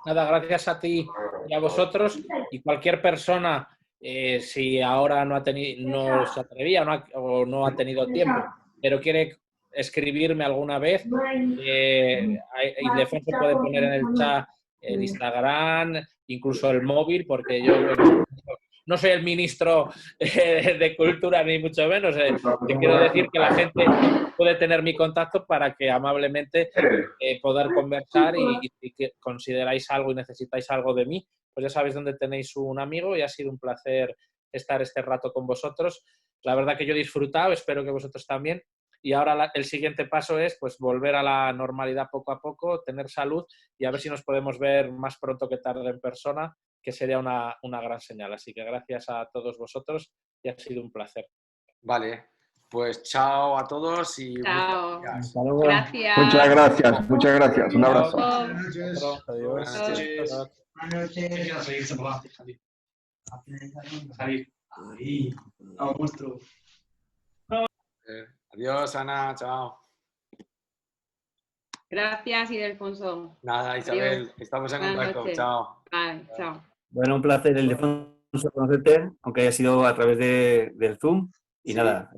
Nada, gracias a ti y a vosotros, y cualquier persona, si ahora no se atrevía o no ha tenido tiempo, pero quiere escribirme alguna vez, Ildefonso puede poner en el chat el Instagram, incluso el móvil, porque yo no soy el ministro de Cultura, ni mucho menos. Te quiero decir que la gente puede tener mi contacto para que amablemente poder conversar, y que consideráis algo y necesitáis algo de mí, pues ya sabéis dónde tenéis un amigo, y ha sido un placer estar este rato con vosotros. La verdad que yo he disfrutado, espero que vosotros también. Y ahora el siguiente paso es pues volver a la normalidad poco a poco, tener salud, y a ver si nos podemos ver más pronto que tarde en persona, que sería una gran señal. Así que gracias a todos vosotros y ha sido un placer. Vale, pues chao a todos y chao. Gracias. Gracias. Muchas gracias. Un abrazo. Buenas noches. Adiós, Ana, chao. Gracias, Ildefonso. Nada, Isabel, Adiós. estamos en Buenas contacto. noches. Chao. Vale, chao. Bueno, un placer, Ildefonso, conocerte, aunque haya sido a través del Zoom. Y Sí. nada,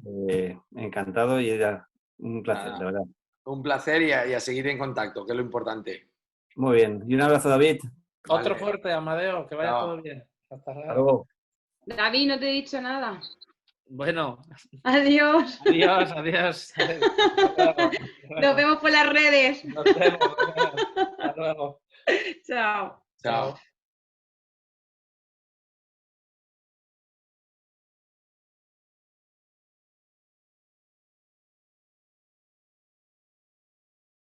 encantado, y era un placer, Nada. la verdad. Un placer, y a seguir en contacto, que es lo importante. Muy bien. Y un abrazo, David. Otro fuerte, Amadeo, que vaya Chao. todo bien. Hasta Hasta luego. David, no te he dicho nada. Bueno, Adiós. adiós. Nos vemos por las redes. Nos vemos. Hasta luego. Chao. Chao.